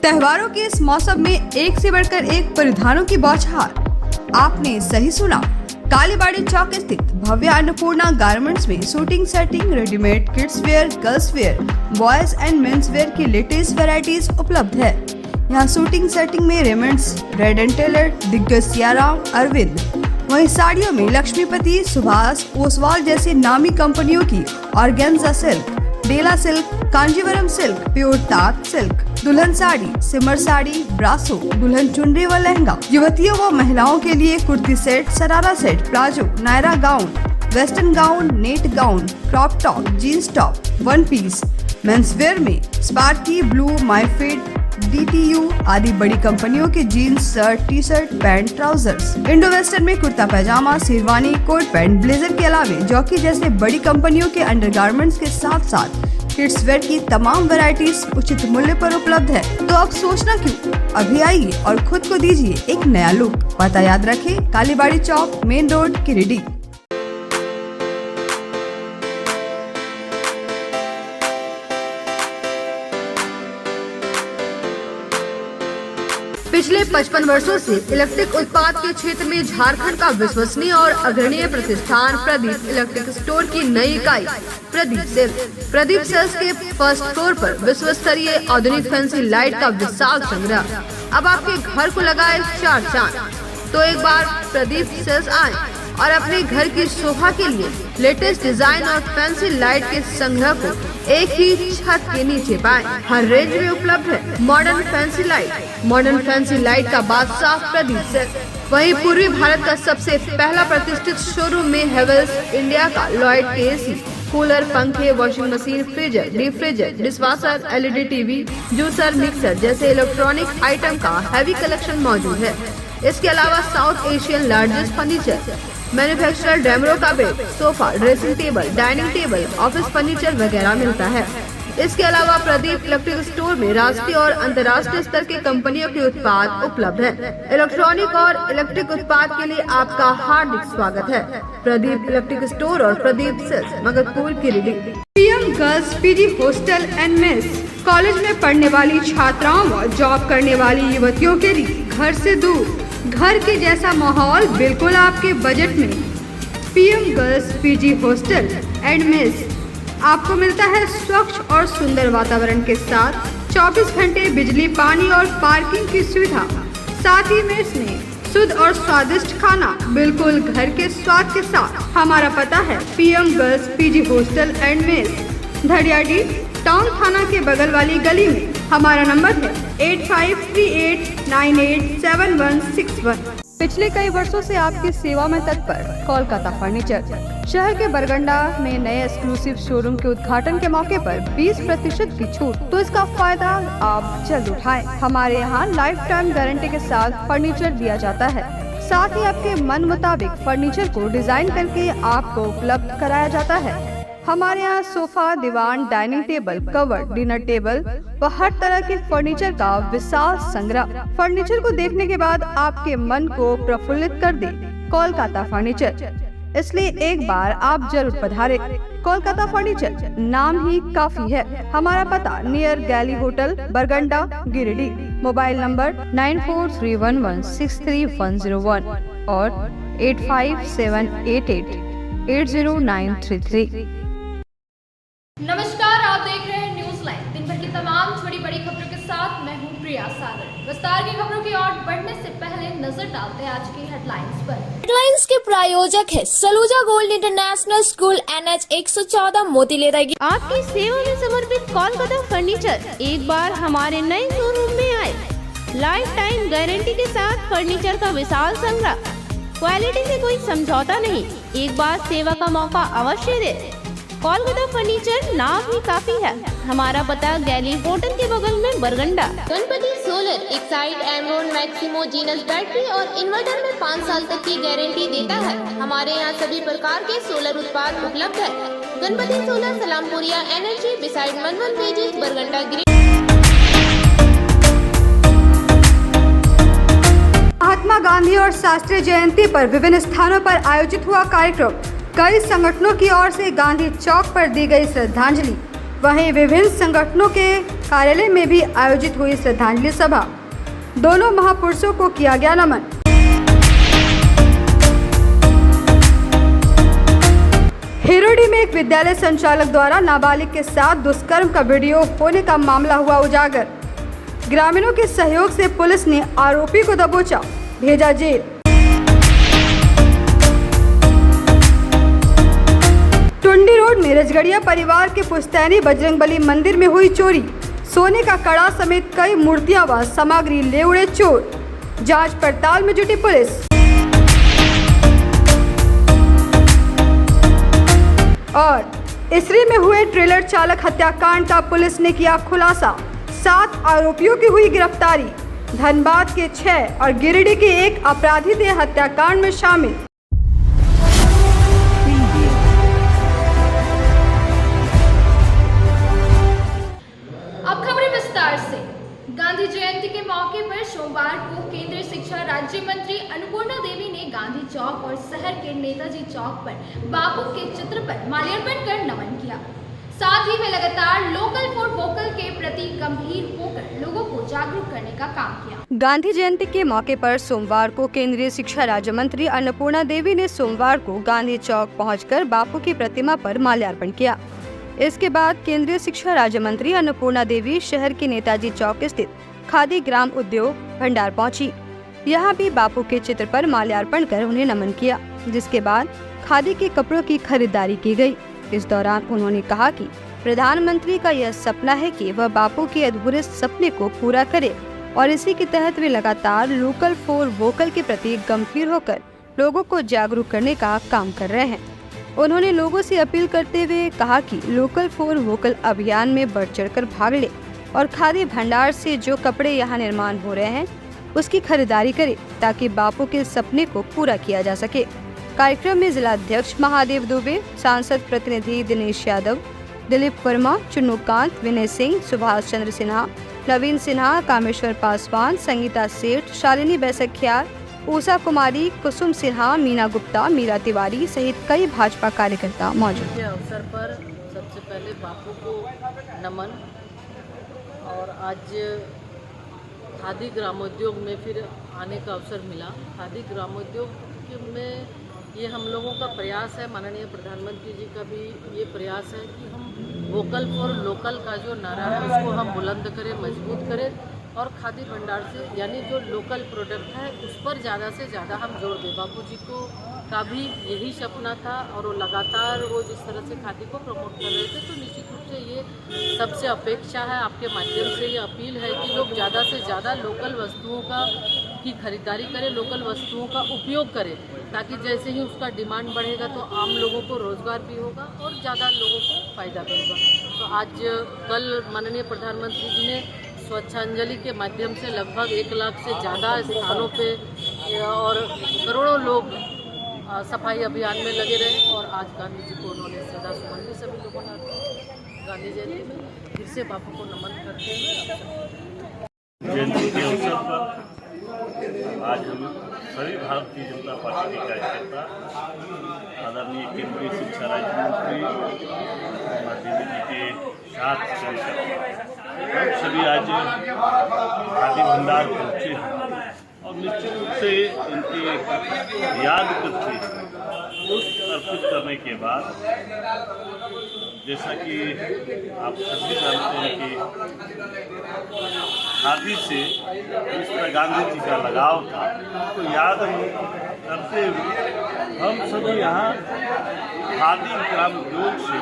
त्योहारों के इस मौसम में एक से बढ़कर एक परिधानों की बौछार। आपने सही सुना, कालीबाड़ी चौक स्थित भव्य अन्नपूर्णा गारमेंट्स में suiting shirting, readymade kids wear, girls wear, boys and men's wear की लेटेस्ट वैरायटीज उपलब्ध है। यहाँ शूटिंग सेटिंग में रेमंड्स, रेड एंड टेलर, दिग्गज सियाराम, अरविंद, वहीं साड़ियों में लक्ष्मीपति, सुभाष, ओसवाल जैसी नामी कंपनियों की ऑर्गेन्जा सिल्क, डेला सिल्क, कांजीवरम सिल्क, प्योर तात सिल्क, दुल्हन साड़ी, सिमर साड़ी, ब्रासो, दुल्हन चुनरी व लहंगा, युवतियों व महिलाओं के लिए kurti set, sharara set, palazzo, Naira gown, western gown, net gown, crop top, jeans top, one piece, men's wear में स्पार्की, ब्लू, माईफिट, DTU आदि बड़ी कंपनियों के jeans, shirt, T shirt, pant, trousers, Indo western में kurta pajama, sherwani, coat pant, blazer के अलावे jockey जैसे बड़ी कंपनियों के अंडरगारमेंट्स के साथ साथ किड्स वेयर की तमाम वैरायटीज उचित मूल्य पर उपलब्ध है। तो अब सोचना क्यों, अभी आइए और खुद को दीजिए एक नया लुक। पता याद रखें, कालीबाड़ी चौक, मेन रोड, गिरिडीह। पिछले 55 वर्षों से इलेक्ट्रिक उत्पाद के क्षेत्र में झारखंड का विश्वसनीय और अग्रणीय प्रतिष्ठान प्रदीप इलेक्ट्रिक स्टोर की नई इकाई प्रदीप सेल्स के फर्स्ट फ्लोर पर विश्व स्तरीय आधुनिक फैंसी लाइट का विशाल संग्रह अब आपके घर को लगाए 4 चांद। तो एक बार प्रदीप सेल्स आए और अपने घर की शोभा के लिए लेटेस्ट डिजाइन और फैंसी लाइट के संग्रह को एक ही छत के नीचे पाएं। हर रेंज में उपलब्ध है मॉडर्न फैंसी लाइट का बादशाह प्रदीप सेल्स। वहीं पूर्वी भारत का सबसे पहला प्रतिष्ठित शोरूम में हेवेल्स इंडिया का लॉयड के एसी, कूलर, पंखे, washing machine, freezer, deep freezer, dishwasher, LED TV, juicer, mixer जैसे इलेक्ट्रॉनिक आइटम का हैवी कलेक्शन मौजूद है। इसके अलावा south Asian largest furniture manufacturer Damro का bed, sofa, dressing table, dining table, office furniture वगैरह मिलता है। इसके अलावा प्रदीप इलेक्ट्रिक स्टोर में राष्ट्रीय और अंतर्राष्ट्रीय स्तर की कंपनियों के उत्पाद उपलब्ध हैं। इलेक्ट्रॉनिक और इलेक्ट्रिक उत्पाद के लिए आपका हार्दिक स्वागत है। प्रदीप इलेक्ट्रिक स्टोर और Pradeep sales, Magarpur, Giridih. PM girls PG hostel and mess, college में पढ़ने वाली छात्राओं व जॉब करने वाली युवतियों के लिए घर से दूर, घर के जैसा माहौल बिल्कुल आपके बजट में। PM girls PG hostel and mess आपको मिलता है स्वच्छ और सुंदर वातावरण के साथ 24 घंटे बिजली, पानी और पार्किंग की सुविधा। साथ ही मेस में शुद्ध और स्वादिष्ट खाना बिल्कुल घर के स्वाद के साथ। हमारा पता है PM girls PG hostel and mess, Dhadiyadi town थाना के बगल वाली गली में। हमारा नंबर है 8538987161। पिछले कई वर्षों से आपकी सेवा में तत्पर कोलकाता फर्नीचर। शहर के बरगंडा में नए एक्सक्लूसिव शोरूम के उद्घाटन के मौके पर 20% की छूट, तो इसका फायदा आप जल्द उठाएं। हमारे यहाँ लाइफ टाइम गारंटी के साथ फर्नीचर दिया जाता है। साथ ही आपके मन मुताबिक फर्नीचर को डिजाइन करके आपको उपलब्ध कराया जाता है। हमारे यहाँ सोफा, दीवान, dining table, cover, dinner table व हर तरह के फर्नीचर का विशाल संग्रह। फर्नीचर को देखने के बाद आपके मन को प्रफुल्लित कर दे कोलकाता फर्नीचर, इसलिए एक बार आप जरूर पधारें। कोलकाता फर्नीचर नाम ही काफी है। हमारा पता नियर गैली होटल, बरगंडा, गिरिडीह। मोबाइल नंबर 9431163101 और 8578880933। नमस्कार, आप देख रहे हैं न्यूज लाइन। दिन भर की तमाम छोटी बड़ी खबरों के साथ मैं हूं प्रिया सागर। विस्तार की खबरों की ओर बढ़ने से पहले नजर डालते हैं आज की हेडलाइंस पर। हेडलाइंस के प्रायोजक है Saluja gold international school, NH 114, मोतीलेरा। आपकी सेवा में समर्पित कोलकाता फर्नीचर एक बार हमारे नए शोरूम में आए। लाइफ टाइम गारंटी के साथ फर्नीचर का विशाल संग्रह, क्वालिटी से कोई समझौता नहीं। एक बार सेवा का मौका अवश्य दे। कोलकाता फर्नीचर नाम ही काफी है। हमारा पता गैली होटल के बगल में, Barganda. Ganpati solar Exide Amaron Maximo Genus battery और इन्वर्टर में 5 साल तक की गारंटी देता है। हमारे यहाँ सभी प्रकार के सोलर उत्पाद उपलब्ध है। Ganpati solar, Salampuria energy, beside मनवन पेजेस, बरगंडा, महात्मा गांधी और शास्त्री जयंती पर विभिन्न स्थानों पर आयोजित हुआ कार्यक्रम। कई संगठनों की ओर से गांधी चौक पर दी गई श्रद्धांजलि। वहीं विभिन्न संगठनों के कार्यालय में भी आयोजित हुई श्रद्धांजलि सभा। दोनों महापुरुषों को किया गया नमन। हिरोडी में एक विद्यालय संचालक द्वारा नाबालिग के साथ दुष्कर्म का वीडियो होने का मामला हुआ उजागर। ग्रामीणों के सहयोग से पुलिस ने आरोपी को दबोचा, भेजा जेल। टुंडी रोड में रजगड़िया परिवार के पुश्तैनी बजरंगबली मंदिर में हुई चोरी। सोने का कड़ा समेत कई मूर्तियां व सामग्री ले उड़े चोर। जांच पड़ताल में जुटी पुलिस। और इसरी में हुए ट्रेलर चालक हत्याकांड का पुलिस ने किया खुलासा। 7 आरोपियों की हुई गिरफ्तारी। धनबाद के 6 और गिरिडीह के 1 अपराधी थे हत्याकांड में शामिल। अब खबरें विस्तार से। गांधी जयंती के मौके पर सोमवार को केंद्रीय शिक्षा राज्य मंत्री अन्नपूर्णा देवी ने गांधी चौक और शहर के नेताजी चौक पर बापू के चित्र पर माल्यार्पण कर नमन किया। साथ ही वे लगातार लोकल फॉर वोकल के प्रति गंभीर होकर लोगों को जागरूक करने का काम किया। गांधी जयंती के मौके पर सोमवार को केंद्रीय शिक्षा राज्य मंत्री अन्नपूर्णा देवी ने सोमवार को गांधी चौक पहुंचकर बापू की प्रतिमा पर माल्यार्पण किया। इसके बाद केंद्रीय शिक्षा राज्य मंत्री अन्नपूर्णा देवी शहर के नेताजी चौक स्थित खादी ग्राम उद्योग भंडार पहुंची। यहां भी बापू के चित्र पर माल्यार्पण कर उन्हें नमन किया, जिसके बाद खादी के कपड़ों की खरीदारी की गई। इस दौरान उन्होंने कहा कि प्रधानमंत्री का यह सपना है कि वह बापू के अधूरे सपने को पूरा करे और इसी के तहत वे लगातार लोकल फॉर वोकल के प्रति गंभीर होकर लोगों को जागरूक करने का काम कर रहे हैं। उन्होंने लोगों से अपील करते हुए कहा कि लोकल फॉर वोकल अभियान में बढ़ चढ़कर भाग ले और खादी भंडार से जो कपड़े यहां निर्माण हो रहे हैं उसकी खरीदारी करे, ताकि बापू के सपने को पूरा किया जा सके। कार्यक्रम में जिला अध्यक्ष महादेव दुबे, सांसद प्रतिनिधि दिनेश यादव, दिलीप वर्मा, चुन्नूकांत, विनय सिंह, सुभाष चंद्र सिन्हा, नवीन सिन्हा, कामेश्वर पासवान, संगीता सेठ, शालिनी बैसखियार, ऊषा कुमारी, कुसुम सिन्हा, मीना गुप्ता, मीरा तिवारी सहित कई भाजपा कार्यकर्ता मौजूद। के अवसर पर सबसे पहले बापू को नमन। और आज खादी ग्रामोद्योग में फिर आने का अवसर मिला। खादी ग्रामोद्योग में ये हम लोगों का प्रयास है, माननीय प्रधानमंत्री जी का भी ये प्रयास है कि हम वोकल फॉर लोकल का जो नारा है उसको हम बुलंद करें, मजबूत करें और खादी भंडार से यानी जो लोकल प्रोडक्ट है उस पर ज़्यादा से ज़्यादा हम जोर दें। बापू जी का भी यही सपना था और वो लगातार वो जिस तरह से खादी को प्रमोट कर रहे थे, तो निश्चित रूप से ये सबसे अपेक्षा है, आपके माध्यम से ये अपील है कि लोग ज़्यादा से ज़्यादा लोकल वस्तुओं की खरीदारी करें, लोकल वस्तुओं का उपयोग करें, ताकि जैसे ही उसका डिमांड बढ़ेगा तो आम लोगों को रोज़गार भी होगा और ज़्यादा लोगों को फ़ायदा भी होगा। तो आज कल माननीय प्रधानमंत्री जी ने स्वच्छांजलि के माध्यम से लगभग 1 लाख से ज़्यादा स्थानों पे और करोड़ों लोग सफाई अभियान में लगे रहे और आज गांधी जी को उन्होंने श्रद्धासुमन भी सभी लोगों ने गांधी जयंती में फिर से बापू को नमन करते हुए जयंती के अवसर पर आज हम सभी भारतीय जनता पार्टी के कार्यकर्ता आदरणीय केंद्रीय शिक्षा राज्य मंत्री देवी जी के साथ चलकर हम सभी आज खादी भंडार पहुँचे हैं और निश्चित रूप से इनकी याद करते पुष्प अर्पित करने के बाद जैसा कि आप सभी जानते हैं कि खादी से जिस तरह गांधी जी का लगाव था तो याद करते हुए हम सभी यहाँ खादी ग्राम उद्योग से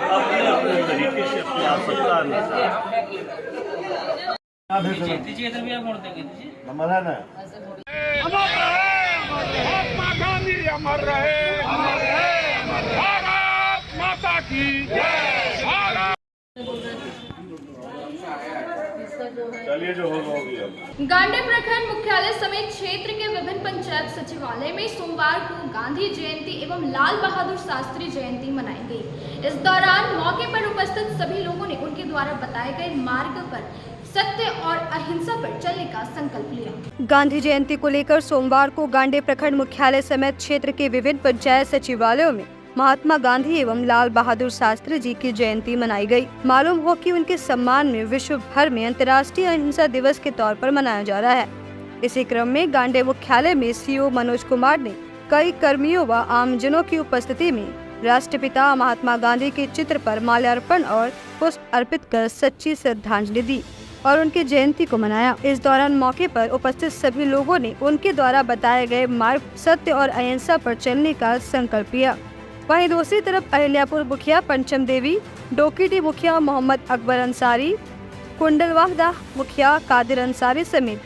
अपने अपने तरीके से अपनी आवश्यकता अनुसार अमर रहे भारत माता की जय। चलिए जो होगा हो गया। गांधी प्रखंड मुख्यालय समेत क्षेत्र के विभिन्न पंचायत सचिवालय में सोमवार को गांधी जयंती एवं लाल बहादुर शास्त्री जयंती मनाई गई। इस दौरान मौके पर उपस्थित सभी लोगों ने उनके द्वारा बताए गए मार्ग पर सत्य और अहिंसा पर चलने का संकल्प लिया। गांधी जयंती को लेकर सोमवार को गांधी प्रखंड मुख्यालय समेत क्षेत्र के विभिन्न पंचायत सचिवालयों में महात्मा गांधी एवं लाल बहादुर शास्त्री जी की जयंती मनाई गई। मालूम हो कि उनके सम्मान में विश्व भर में अंतर्राष्ट्रीय अहिंसा दिवस के तौर पर मनाया जा रहा है। इसी क्रम में गांडे मुख्यालय में सीओ मनोज कुमार ने कई कर्मियों व आमजनों की उपस्थिति में राष्ट्रपिता महात्मा गांधी के चित्र पर माल्यार्पण और पुष्प अर्पित कर सच्ची श्रद्धांजलि दी और उनकी जयंती को मनाया। इस दौरान मौके पर उपस्थित सभी लोगों ने उनके द्वारा बताए गए मार्ग सत्य और अहिंसा पर चलने का संकल्प लिया। वहीं दूसरी तरफ अहिल्यापुर मुखिया पंचम देवी, डोकीटी मुखिया मोहम्मद अकबर अंसारी, कुंडलवाहदा मुखिया कादिर अंसारी समेत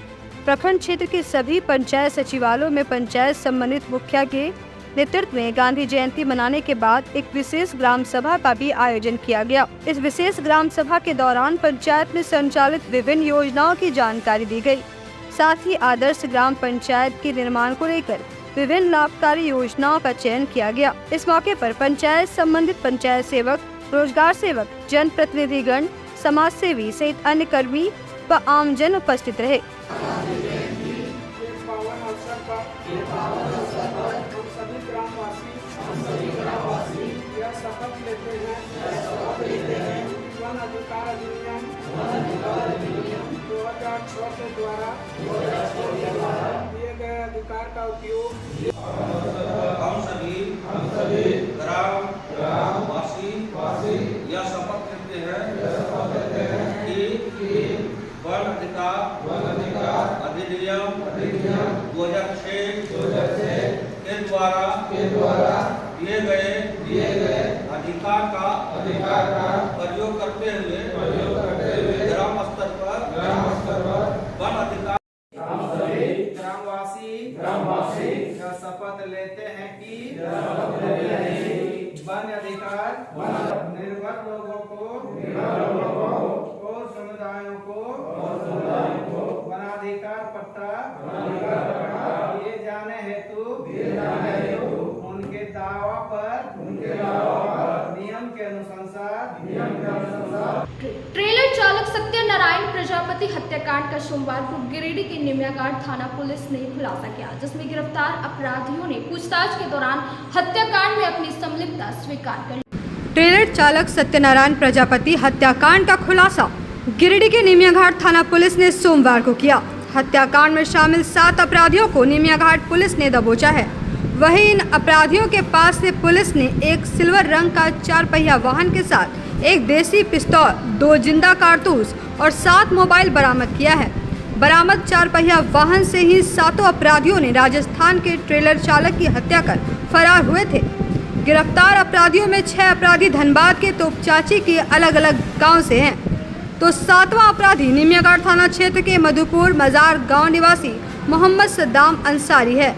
प्रखंड क्षेत्र के सभी पंचायत सचिवालयों में पंचायत संबंधित मुखिया के नेतृत्व में गांधी जयंती मनाने के बाद एक विशेष ग्राम सभा का भी आयोजन किया गया। इस विशेष ग्राम सभा के दौरान पंचायत में संचालित विभिन्न योजनाओं की जानकारी दी गई। साथ ही आदर्श ग्राम पंचायत के निर्माण को लेकर विभिन्न लाभकारी योजनाओं का चयन किया गया। इस मौके पर पंचायत संबंधित पंचायत सेवक, रोजगार सेवक, जन प्रतिनिधिगण, समाज सेवी सहित अन्य कर्मी व आमजन उपस्थित रहे। यह शपथ लेते हैं वन अधिकार अधिनियम 2006 के द्वारा दिए गए अधिकार का उपयोग हम सभी ग्रामवासी यह शपथ लेते हैं कि वन अधिकार अधिनियम 2006 के द्वारा दिए गए अधिकार का प्रयोग करते हुए ग्राम स्तर पर वन अधिकार ग्रामवासी यह शपथ लेते हैं कि वन अधिकार निर्भर लोगों को और समुदायों को वनाधिकार पट्टा दिए जाने हेतु उनके दावा पर नियम के अनुसार ट्रेलर चालक सत्यनारायण प्रजापति हत्याकांड का सोमवार को गिरिडीह के निमियाघाट थाना पुलिस ने खुलासा किया, जिसमें गिरफ्तार अपराधियों ने पूछताछ के दौरान हत्याकांड में अपनी संलिप्तता स्वीकार कर ली। ट्रेलर चालक सत्यनारायण प्रजापति हत्याकांड का खुलासा गिरिडीह के निमियाघाट थाना पुलिस ने सोमवार को किया। हत्याकांड में शामिल 7 अपराधियों को निमियाघाट पुलिस ने दबोचा है। वहीं इन अपराधियों के पास से पुलिस ने एक सिल्वर रंग का 4 पहिया वाहन के साथ एक देसी पिस्तौल, 2 जिंदा कारतूस और 7 मोबाइल बरामद किया है। बरामद 4 पहिया वाहन से ही 7 अपराधियों ने राजस्थान के ट्रेलर चालक की हत्या कर फरार हुए थे। गिरफ्तार अपराधियों में 6 अपराधी धनबाद के तोपचाची के अलग अलग गांव से हैं, तो 7वां अपराधी निमियाघाट थाना क्षेत्र के मधुपुर मजार गांव निवासी मोहम्मद सद्दाम अंसारी है।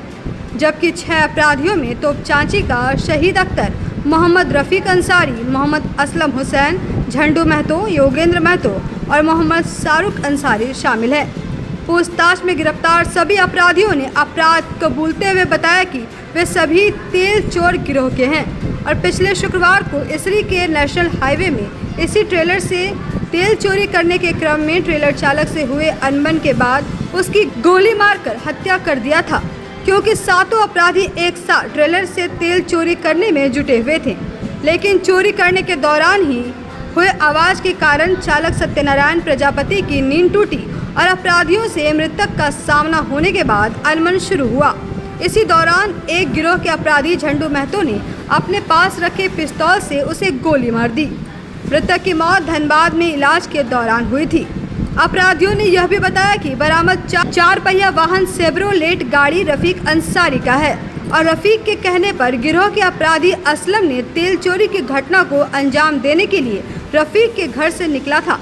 जबकि 6 अपराधियों में तोपचाची का शहीद अख्तर, मोहम्मद रफीक अंसारी, मोहम्मद असलम हुसैन, झंडू महतो, योगेंद्र महतो और मोहम्मद शाहरुख अंसारी शामिल है। पूछताछ में गिरफ्तार सभी अपराधियों ने अपराध कबूलते हुए बताया कि वे सभी तेल चोर गिरोह के हैं और पिछले शुक्रवार को इसरी के नेशनल हाईवे में इसी ट्रेलर से तेल चोरी करने के क्रम में ट्रेलर चालक से हुए अनबन के बाद उसकी गोली मारकर हत्या कर दिया था, क्योंकि 7 अपराधी एक साथ ट्रेलर से तेल चोरी करने में जुटे हुए थे। लेकिन चोरी करने के दौरान ही हुए आवाज के कारण चालक सत्यनारायण प्रजापति की नींद टूटी और अपराधियों से मृतक का सामना होने के बाद अनबन शुरू हुआ। इसी दौरान एक गिरोह के अपराधी झंडू महतो ने अपने पास रखे पिस्तौल से उसे गोली मार दी। मृतक की मौत धनबाद में इलाज के दौरान हुई थी। अपराधियों ने यह भी बताया कि बरामद 4 पहिया वाहन सेब्रोलेट गाड़ी रफीक अंसारी का है और रफीक के कहने पर गिरोह के अपराधी असलम ने तेल चोरी की घटना को अंजाम देने के लिए रफीक के घर से निकला था,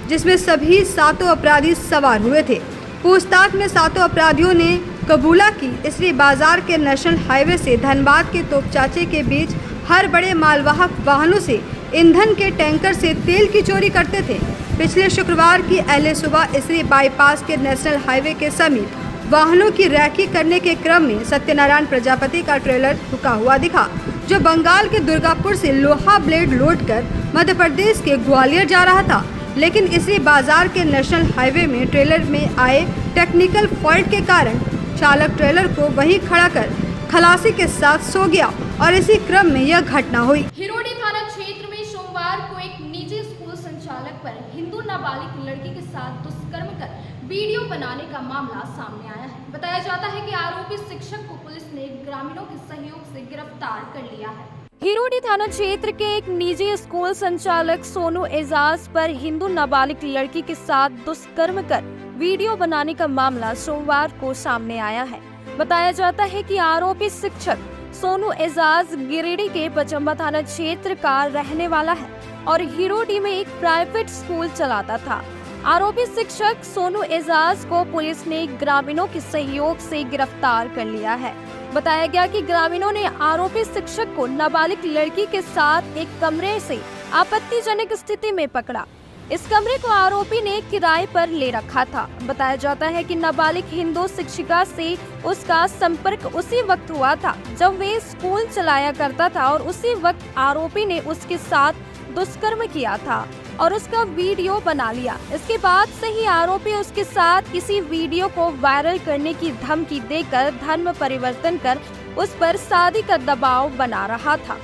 जिसमें सभी 7 अपराधी सवार हुए थे। पूछताछ में 7 अपराधियों ने कबूला की इसरी बाजार के नेशनल हाईवे से धनबाद के तोपचाचे के बीच हर बड़े मालवाहक वाहनों से ईंधन के टैंकर से तेल की चोरी करते थे। पिछले शुक्रवार की अहले सुबह इसरी बाईपास के नेशनल हाईवे के समीप वाहनों की रैकी करने के क्रम में सत्यनारायण प्रजापति का ट्रेलर रुका हुआ दिखा, जो बंगाल के दुर्गापुर से लोहा ब्लेड लोड कर मध्य प्रदेश के ग्वालियर जा रहा था। लेकिन इसी बाजार के नेशनल हाईवे में ट्रेलर में आए टेक्निकल फॉल्ट के कारण चालक ट्रेलर को वहीं खड़ा कर खलासी के साथ सो गया और इसी क्रम में यह घटना हुई। हिरोडी थाना क्षेत्र में सोमवार को एक निजी स्कूल संचालक पर हिंदू नाबालिग लड़की के साथ दुष्कर्म कर वीडियो बनाने का मामला सामने आया है। बताया जाता है कि आरोपी शिक्षक को पुलिस ने ग्रामीणों के सहयोग से गिरफ्तार कर लिया है। हिरोडी थाना क्षेत्र के एक निजी स्कूल संचालक सोनू एजाज पर हिंदू नाबालिग लड़की के साथ दुष्कर्म कर वीडियो बनाने का मामला सोमवार को सामने आया है। बताया जाता है कि आरोपी शिक्षक सोनू एजाज गिरिडीह के पचम्बा थाना क्षेत्र का रहने वाला है और हिरोडी में एक प्राइवेट स्कूल चलाता था। आरोपी शिक्षक सोनू एजाज को पुलिस ने ग्रामीणों के सहयोग से गिरफ्तार कर लिया है। बताया गया कि ग्रामीणों ने आरोपी शिक्षक को नाबालिग लड़की के साथ एक कमरे से आपत्तिजनक स्थिति में पकड़ा। इस कमरे को आरोपी ने किराए पर ले रखा था। बताया जाता है कि नाबालिग हिंदू शिक्षिका से उसका संपर्क उसी वक्त हुआ था जब वे स्कूल चलाया करता था और उसी वक्त आरोपी ने उसके साथ दुष्कर्म किया था और उसका वीडियो बना लिया। इसके बाद से ही आरोपी उसके साथ इसी वीडियो को वायरल करने की धमकी देकर धर्म परिवर्तन कर उस पर शादी का दबाव बना रहा था।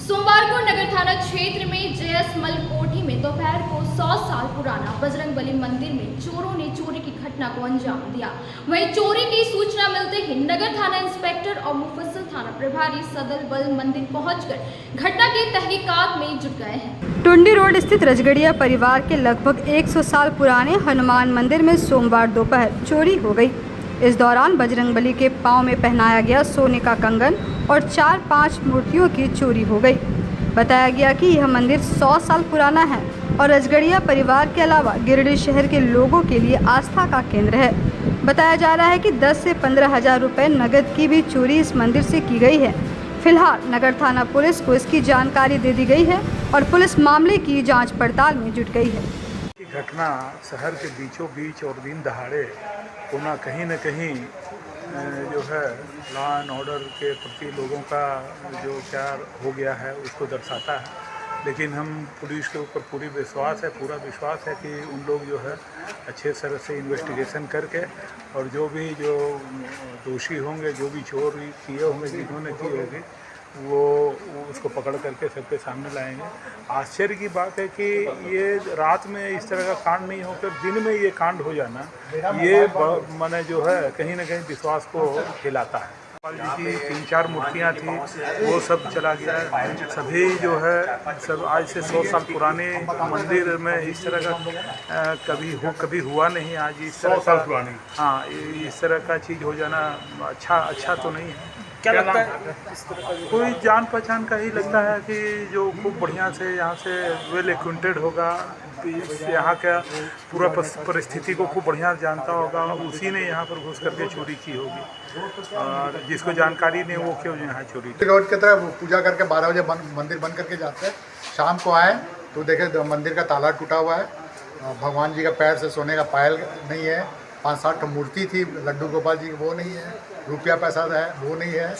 सोमवार को नगर थाना क्षेत्र में JS मल कोठी में दोपहर को 100 साल पुराना बजरंगबली मंदिर में चोरों ने चोरी की घटना को अंजाम दिया। वहीं चोरी की सूचना मिलते ही नगर थाना इंस्पेक्टर और मुफस्सिल थाना प्रभारी सदल बल मंदिर पहुंचकर घटना की तहकीकात में जुट गए हैं। टुंडी रोड स्थित रजगड़िया परिवार के लगभग 100 साल पुराने हनुमान मंदिर में सोमवार दोपहर चोरी हो गई। इस दौरान बजरंगबली के पांव में पहनाया गया सोने का कंगन और 4-5 मूर्तियों की चोरी हो गई। बताया गया कि यह मंदिर 100 साल पुराना है और रजगड़िया परिवार के अलावा गिरिडीह शहर के लोगों के लिए आस्था का केंद्र है। बताया जा रहा है कि 10 से 15 हजार रुपये नकद की भी चोरी इस मंदिर से की गई है। फिलहाल नगर थाना पुलिस को इसकी जानकारी दे दी गई है और पुलिस मामले की जांच पड़ताल में जुट गई है। घटना शहर के बीचों बीच और दिन दहाड़े होना कहीं न कहीं जो है लॉ एंड ऑर्डर के प्रति लोगों का जो प्यार हो गया है उसको दर्शाता है। लेकिन हम पुलिस के ऊपर पूरा विश्वास है कि उन लोग जो है अच्छे तरह से इन्वेस्टिगेशन करके और जो दोषी होंगे, जो भी चोरी किए होंगे, जिन्होंने की होगी, वो उसको पकड़ करके सबके सामने लाएंगे। आश्चर्य की बात है कि ये रात में इस तरह का कांड नहीं होकर दिन में ये कांड हो जाना, ये माने जो है कहीं ना कहीं विश्वास को हिलाता है। गोपाल जी की 3-4 मूर्तियाँ थी, वो सब चला गया। सभी जो है सब आज से 100 साल पुराने मंदिर में इस तरह का कभी हुआ नहीं। आज इस तरह का हाँ इस तरह का चीज़ हो जाना अच्छा तो नहीं है। क्या लगता है इस तरह का कोई जान पहचान का ही लगता है कि जो खूब बढ़िया से यहाँ से वेल एक्विंटेड होगा, यहाँ का पूरा परिस्थिति को खूब बढ़िया जानता होगा, उसी ने यहाँ पर घुस करके चोरी की होगी और जिसको जानकारी नहीं वो क्यों यहाँ चोरी की। रोज की तरह पूजा करके 12 बजे मंदिर बंद करके जाते हैं। शाम को आए तो देखे मंदिर का ताला टूटा हुआ है, भगवान जी का पैर से सोने का पायल नहीं है, 5-7 मूर्ति थी लड्डू गोपाल जी की वो नहीं है, रुपया पैसा है वो नहीं है।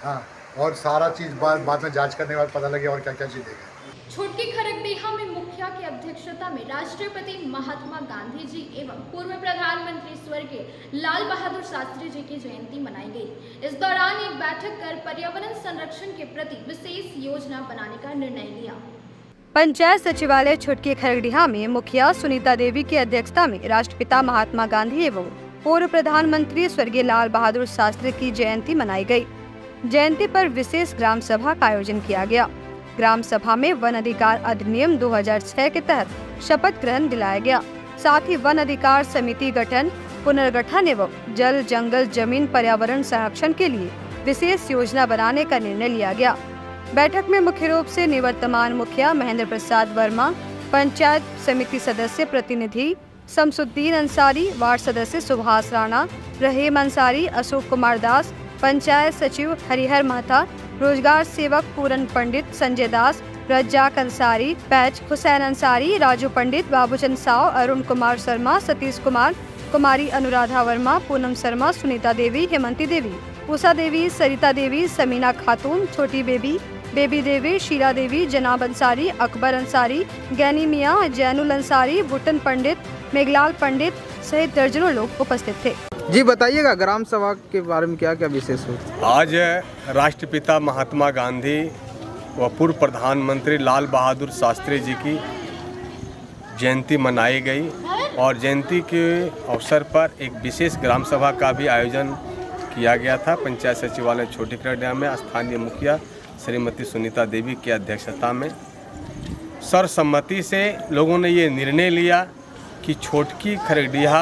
हाँ, और सारा चीज़ बाद में जांच करने के बाद पता लगे और क्या क्या चीज़ देगा। छोटकी खरगडीहा में मुखिया की अध्यक्षता में राष्ट्रपति महात्मा गांधी जी एवं पूर्व प्रधानमंत्री स्वर्गीय लाल बहादुर शास्त्री जी की जयंती मनाई गई। इस दौरान एक बैठक कर पर्यावरण संरक्षण के प्रति विशेष योजना बनाने का निर्णय लिया। पंचायत सचिवालय छोटकी खरगडीहा में मुखिया सुनीता देवी की अध्यक्षता में राष्ट्रपिता महात्मा गांधी एवं पूर्व प्रधानमंत्री स्वर्गीय लाल बहादुर शास्त्री की जयंती मनाई गई। जयंती पर विशेष ग्राम सभा का आयोजन किया गया। ग्राम सभा में वन अधिकार अधिनियम 2006 के तहत शपथ ग्रहण दिलाया गया। साथ ही वन अधिकार समिति गठन, पुनर्गठन एवं जल जंगल जमीन पर्यावरण संरक्षण के लिए विशेष योजना बनाने का निर्णय लिया गया। बैठक में मुख्य रूप से निवर्तमान मुखिया महेंद्र प्रसाद वर्मा, पंचायत समिति सदस्य प्रतिनिधि शमसुद्दीन अंसारी, वार्ड सदस्य सुभाष राणा, रहीम अंसारी, अशोक कुमार दास, पंचायत सचिव हरिहर महता, रोजगार सेवक पूरन पंडित, संजय दास, रज्जाक अंसारी, पैच हुसैन अंसारी, राजू पंडित, बाबूचंद साव, अरुण कुमार शर्मा, सतीश कुमार, कुमारी अनुराधा वर्मा, पूनम शर्मा, सुनीता देवी, हेमंती देवी, उषा देवी, सरिता देवी, समीना खातून, छोटी बेबी देवी, शीला देवी, जनाब अंसारी, अकबर अंसारी, गैनी मियाँ, जैनुल अंसारी, बुटन पंडित, मेघलाल पंडित सहित दर्जनों लोग उपस्थित थे। जी बताइएगा ग्राम सभा के बारे में क्या क्या विशेष हो? आज राष्ट्रपिता महात्मा गांधी व पूर्व प्रधानमंत्री लाल बहादुर शास्त्री जी की जयंती मनाई गई और जयंती के अवसर पर एक विशेष ग्राम सभा का भी आयोजन किया गया था। पंचायत सचिवालय छोटी खरडिया में स्थानीय मुखिया श्रीमती सुनीता देवी की अध्यक्षता में सर्वसम्मति से लोगों ने ये निर्णय लिया कि छोटकी खरडिया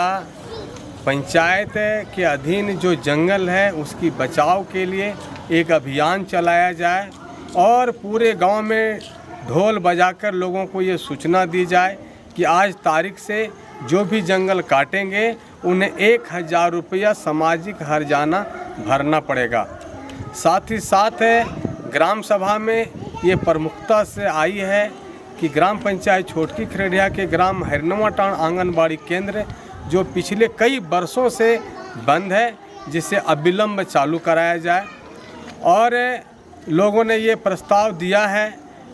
पंचायत के अधीन जो जंगल है उसकी बचाव के लिए एक अभियान चलाया जाए और पूरे गांव में ढोल बजाकर लोगों को ये सूचना दी जाए कि आज तारीख से जो भी जंगल काटेंगे उन्हें 1000 रुपया सामाजिक हर्जाना भरना पड़ेगा। साथ ही साथ ग्राम सभा में ये प्रमुखता से आई है कि ग्राम पंचायत छोटकी खरडिया के ग्राम हरनवाटाण आंगनबाड़ी केंद्र जो पिछले कई वर्षों से बंद है जिसे अविलंब चालू कराया जाए और लोगों ने ये प्रस्ताव दिया है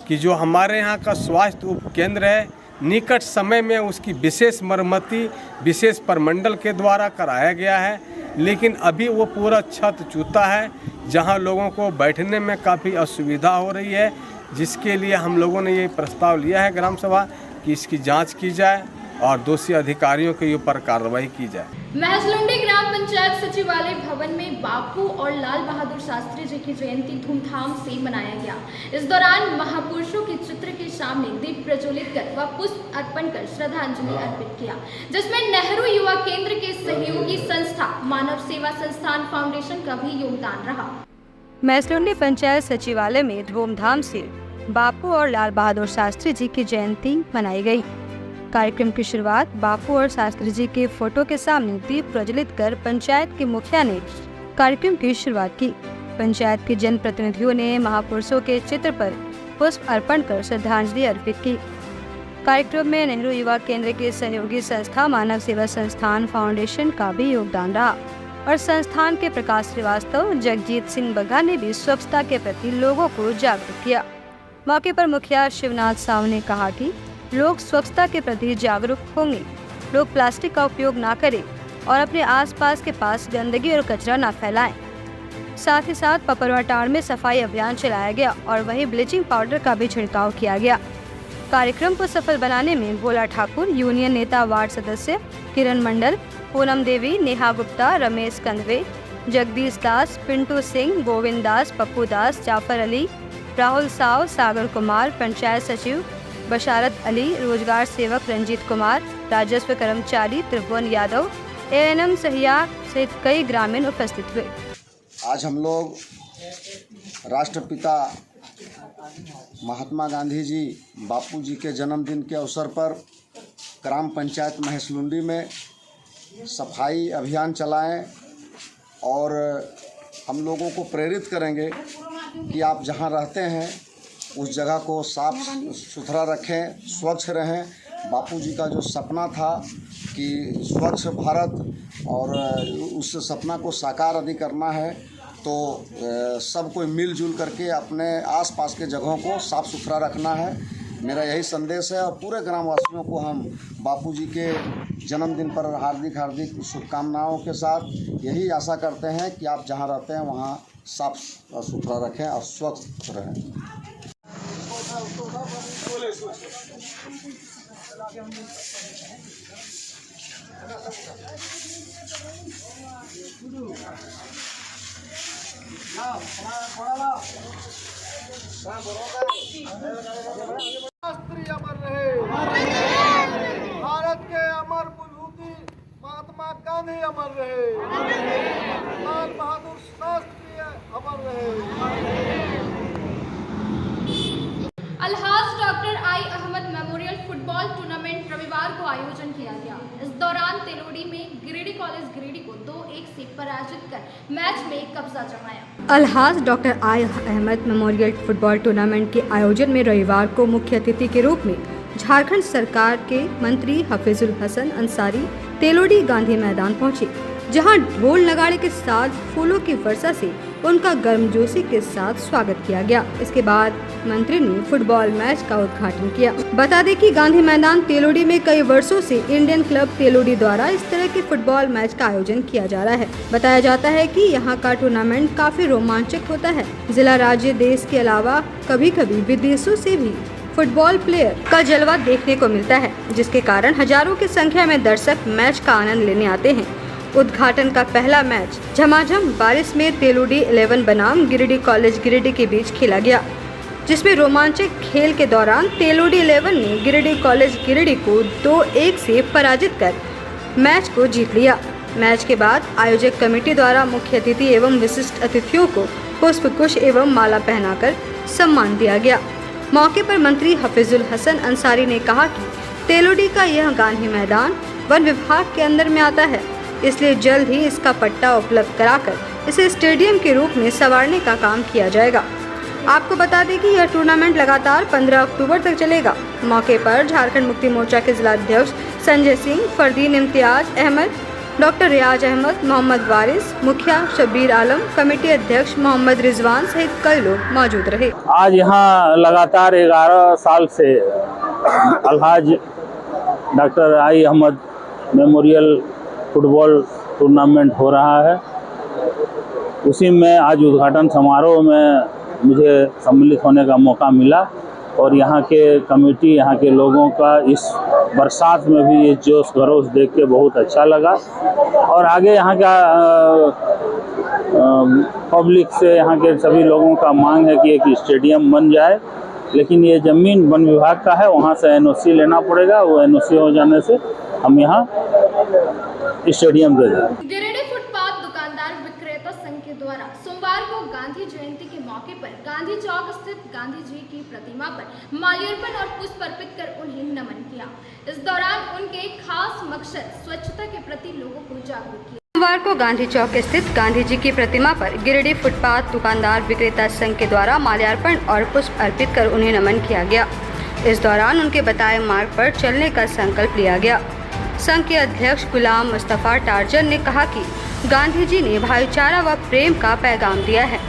कि जो हमारे यहाँ का स्वास्थ्य उपकेंद्र है निकट समय में उसकी विशेष मरम्मती विशेष प्रमंडल के द्वारा कराया गया है, लेकिन अभी वो पूरा छत चूता है जहाँ लोगों को बैठने में काफ़ी असुविधा हो रही है, जिसके लिए हम लोगों ने ये प्रस्ताव लिया है ग्राम सभा कि इसकी जांच की जाए और दोषी अधिकारियों के ऊपर कार्रवाई की जाए। महसलुंडी ग्राम पंचायत सचिवालय भवन में बापू और लाल बहादुर शास्त्री जी की जयंती धूमधाम से मनाया गया। इस दौरान महापुरुषों के चित्र के सामने दीप प्रज्वलित कर व पुष्प अर्पण कर श्रद्धांजलि अर्पित किया, जिसमें नेहरू युवा केंद्र के सहयोगी संस्था मानव सेवा संस्थान फाउंडेशन का भी योगदान रहा। महसलुंडी पंचायत सचिवालय में धूमधाम से बापू और लाल बहादुर शास्त्री जी की जयंती मनाई गई। कार्यक्रम की शुरुआत बापू और शास्त्री जी के फोटो के सामने दीप प्रज्वलित कर पंचायत के मुखिया ने कार्यक्रम की शुरुआत की। पंचायत के जनप्रतिनिधियों ने महापुरुषों के चित्र पर पुष्प अर्पण कर श्रद्धांजलि अर्पित की। कार्यक्रम में नेहरू युवा केंद्र के सहयोगी संस्था मानव सेवा संस्थान फाउंडेशन का भी योगदान रहा और संस्थान के प्रकाश श्रीवास्तव, जगजीत सिंह बग्गा ने भी स्वच्छता के प्रति लोगों को जागरूक किया। मौके पर मुखिया शिवनाथ साव ने कहा कि लोग स्वच्छता के प्रति जागरूक होंगे, लोग प्लास्टिक का उपयोग ना करें और अपने आसपास के पास गंदगी और कचरा ना फैलाएं। साथ ही साथ पपरवाटाड़ में सफाई अभियान चलाया गया और वहीं ब्लीचिंग पाउडर का भी छिड़काव किया गया। कार्यक्रम को सफल बनाने में भोला ठाकुर, यूनियन नेता, वार्ड सदस्य किरण मंडल, पूनम देवी, नेहा गुप्ता, रमेश कंदवे, जगदीश दास, पिंटू सिंह, गोविंद दास, पप्पू दास, जाफर अली, राहुल साव, सागर कुमार, पंचायत सचिव बशारत अली, रोजगार सेवक रंजीत कुमार, राजस्व कर्मचारी त्रिभुवन यादव, एएनएम सहिया सहित कई ग्रामीण उपस्थित हुए। आज हम लोग राष्ट्रपिता महात्मा गांधी जी बापू जी के जन्मदिन के अवसर पर ग्राम पंचायत महसलुंडी में सफाई अभियान चलाएं और हम लोगों को प्रेरित करेंगे कि आप जहां रहते हैं उस जगह को साफ सुथरा रखें, स्वच्छ रहें। बापूजी का जो सपना था कि स्वच्छ भारत और उस सपना को साकार यदि करना है तो सब कोई मिलजुल करके अपने आसपास के जगहों को साफ सुथरा रखना है। मेरा यही संदेश है और पूरे ग्रामवासियों को हम बापूजी के जन्मदिन पर हार्दिक शुभकामनाओं के साथ यही आशा करते हैं कि आप जहां रहते हैं वहां साफ सुथरा रखें और स्वच्छ रहें। शास्त्री अमर रहे, भारत के अमर विभूति महात्मा गांधी अमर रहे, लाल बहादुर शास्त्री अमर रहे। Alhaj doctor I Ahmed memorial football tournament रविवार को आयोजन किया गया। इस दौरान तेलोडी में गिरिडीह कॉलेज गिरिडीह को 2-1 से पराजित कर मैच में कब्जा जमाया। Alhaj doctor I Ahmed memorial football tournament के आयोजन में रविवार को मुख्य अतिथि के रूप में झारखंड सरकार के मंत्री हफीजुल हसन अंसारी तेलोडी गांधी मैदान पहुंचे, जहां ढोल नगाड़े के साथ फूलों की वर्षा से उनका गर्मजोशी के साथ स्वागत किया गया। इसके बाद मंत्री ने फुटबॉल मैच का उद्घाटन किया। बता दें कि गांधी मैदान तेलोडी में कई वर्षों से इंडियन क्लब तेलोडी द्वारा इस तरह के फुटबॉल मैच का आयोजन किया जा रहा है। बताया जाता है कि यहाँ का टूर्नामेंट काफी रोमांचक होता है। जिला, राज्य, देश के अलावा कभी कभी विदेशों से भी फुटबॉल प्लेयर का जलवा देखने को मिलता है, जिसके कारण हजारों की संख्या में दर्शक मैच का आनंद लेने आते हैं। उद्घाटन का पहला मैच झमाझम बारिश में तेलोडी 11 बनाम गिरिडीह कॉलेज गिरिडीह के बीच खेला गया, जिसमें रोमांचक खेल के दौरान तेलोडी 11 ने गिरिडीह कॉलेज गिरिडीह को 2-1 से पराजित कर मैच को जीत लिया। मैच के बाद आयोजक कमेटी द्वारा मुख्य अतिथि एवं विशिष्ट अतिथियों को पुष्पगुच्छ एवं माला पहनाकर सम्मान दिया गया। मौके पर मंत्री हफीजुल हसन अंसारी ने कहा कि तेलोडी का यह गांधी मैदान वन विभाग के अंदर में आता है, इसलिए जल्द ही इसका पट्टा उपलब्ध कराकर इसे स्टेडियम के रूप में संवारने का काम किया जाएगा। आपको बता दें कि यह टूर्नामेंट लगातार 15 अक्टूबर तक चलेगा। मौके पर झारखंड मुक्ति मोर्चा के जिला अध्यक्ष संजय सिंह, फरदीन इम्तियाज अहमद, डॉक्टर रियाज अहमद, मोहम्मद वारिस, मुखिया शब्बीर आलम, कमेटी अध्यक्ष मोहम्मद रिजवान सहित कई लोग मौजूद रहे। आज यहाँ लगातार 11 साल से Alhaj doctor I Ahmed memorial football tournament हो रहा है। उसी में आज उद्घाटन समारोह में मुझे सम्मिलित होने का मौका मिला और यहाँ के कमेटी, यहाँ के लोगों का इस बरसात में भी ये जोश खरोश देख के बहुत अच्छा लगा। और आगे यहाँ का पब्लिक से, यहाँ के सभी लोगों का मांग है कि एक स्टेडियम बन जाए, लेकिन ये ज़मीन वन विभाग का है, वहाँ से एनओसी लेना पड़ेगा। वो एनओसी हो जाने से हम यहाँ स्टेडियम दे दें। गिरिडीह फुटपाथ दुकानदार विक्रेता संघ के द्वारा सोमवार को गांधी जयंती के मौके पर गांधी चौक स्थित गांधी जी की प्रतिमा पर माल्यार्पण और पुष्प अर्पित कर उन्हें नमन किया। इस दौरान उनके खास मकसद स्वच्छता के प्रति लोगों को जागरूक किया। सोमवार को गांधी चौक स्थित गांधी जी की प्रतिमा पर गिरिडीह फुटपाथ दुकानदार विक्रेता संघ के द्वारा माल्यार्पण और पुष्प अर्पित कर उन्हें नमन किया गया। इस दौरान उनके बताए मार्ग पर चलने का संकल्प लिया गया। संघ के अध्यक्ष गुलाम मुस्तफ़ा टार्जन ने कहा कि गांधी जी ने भाईचारा व प्रेम का पैगाम दिया है।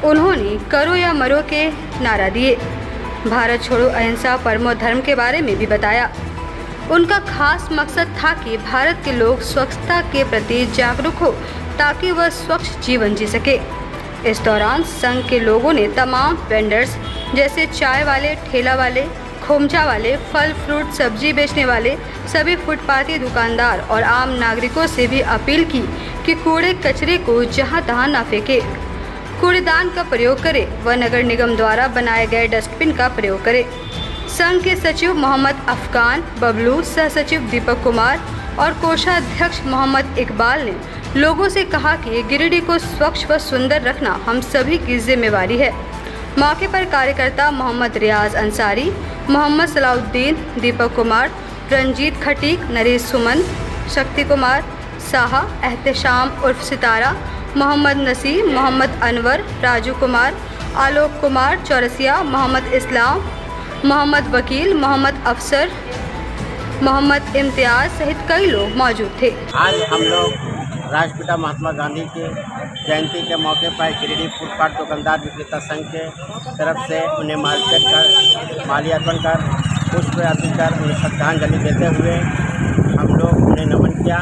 उन्होंने करो या मरो के नारा दिए, भारत छोड़ो, अहिंसा, परमो धर्म के बारे में भी बताया। उनका खास मकसद था कि भारत के लोग स्वच्छता के प्रति जागरूक हो ताकि वह स्वच्छ जीवन जी सके। इस दौरान संघ के लोगों ने तमाम वेंडर्स जैसे चाय वाले, ठेला वाले, खोमचा वाले, फल फ्रूट सब्जी बेचने वाले, सभी फुटपाथी दुकानदार और आम नागरिकों से भी अपील की कि कूड़े कचरे को जहां तहां न फेंके, कूड़ेदान का प्रयोग करें व नगर निगम द्वारा बनाए गए डस्टबिन का प्रयोग करें। संघ के सचिव मोहम्मद अफगान बबलू, सह सचिव दीपक कुमार और कोषाध्यक्ष मोहम्मद इकबाल ने लोगों से कहा कि गिरिडीह को स्वच्छ व सुंदर रखना हम सभी की जिम्मेवारी है। मौके पर कार्यकर्ता मोहम्मद रियाज अंसारी, मोहम्मद सलाउद्दीन, दीपक कुमार, रंजीत खटीक, नरेश सुमन, शक्ति कुमार साहा, एहतशाम उर्फ सितारा, मोहम्मद नसीर, मोहम्मद अनवर, राजू कुमार, आलोक कुमार चौरसिया, मोहम्मद इस्लाम, मोहम्मद वकील, मोहम्मद अफसर, मोहम्मद इम्तियाज सहित कई लोग मौजूद थे। आज हम लोग राष्ट्रपिता महात्मा गांधी की जयंती के मौके पर गिरिडीह फुटपाथ दुकानदार विक्रेता संघ के तरफ से उन्हें माल्यार्पण कर पुष्प अर्पित कर उन्हें श्रद्धांजलि देते हुए हम लोग उन्हें नमन किया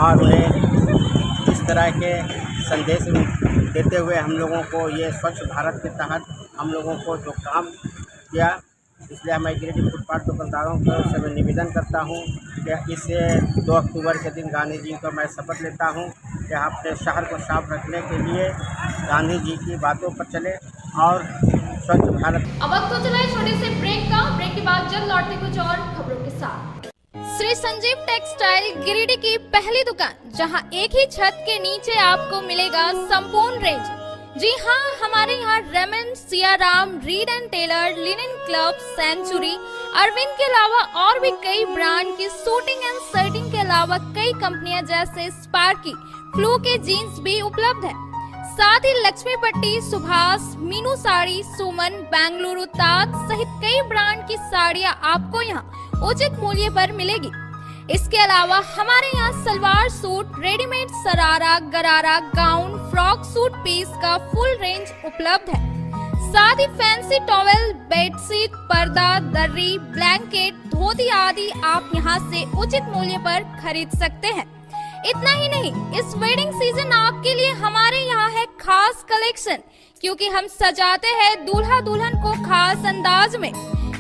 और उन्हें इस तरह के संदेश देते हुए हम लोगों को ये स्वच्छ भारत के तहत हम लोगों को जो काम किया, इसलिए मैं गिरिडीह फुटपाथ दुकानदारों को से मैं निवेदन करता हूँ कि इस 2 अक्टूबर के दिन गांधी जी को मैं शपथ लेता हूँ कि अपने शहर को साफ रखने के लिए गांधी जी की बातों पर चले और स्वच्छ भारत। अब वक्त हो चला है छोटे से ब्रेक का। ब्रेक के बाद जल्द लौटते कुछ और खबरों के साथ। श्री संजीव टेक्सटाइल गिरिडीह की पहली दुकान, जहां एक ही छत के नीचे आपको मिलेगा संपूर्ण रेंज। जी हाँ, हमारे यहाँ Raymond, Siyaram, Reid and Taylor, Linen Club, Century, Arvind के अलावा और भी कई ब्रांड की सूटिंग एंड शर्टिंग के अलावा कई कंपनियां जैसे स्पार्की, फ्लू के जीन्स भी उपलब्ध है। साथ ही लक्ष्मी पट्टी, सुभाष, मीनू साड़ी, सुमन, बेंगलुरु ताज सहित कई ब्रांड की साड़ियां आपको यहाँ उचित मूल्य पर मिलेगी। इसके अलावा हमारे यहाँ सलवार सूट, रेडीमेड सरारा, गरारा, गाउन, फ्रॉक सूट पीस का फुल रेंज उपलब्ध है। साथ ही फैंसी टॉवेल, बेडशीट, पर्दा, दर्री, ब्लैंकेट, धोती आदि आप यहाँ से उचित मूल्य पर खरीद सकते हैं। इतना ही नहीं, इस वेडिंग सीजन आपके लिए हमारे यहाँ है खास कलेक्शन, क्योंकि हम सजाते हैं दूल्हा दुल्हन को खास अंदाज में।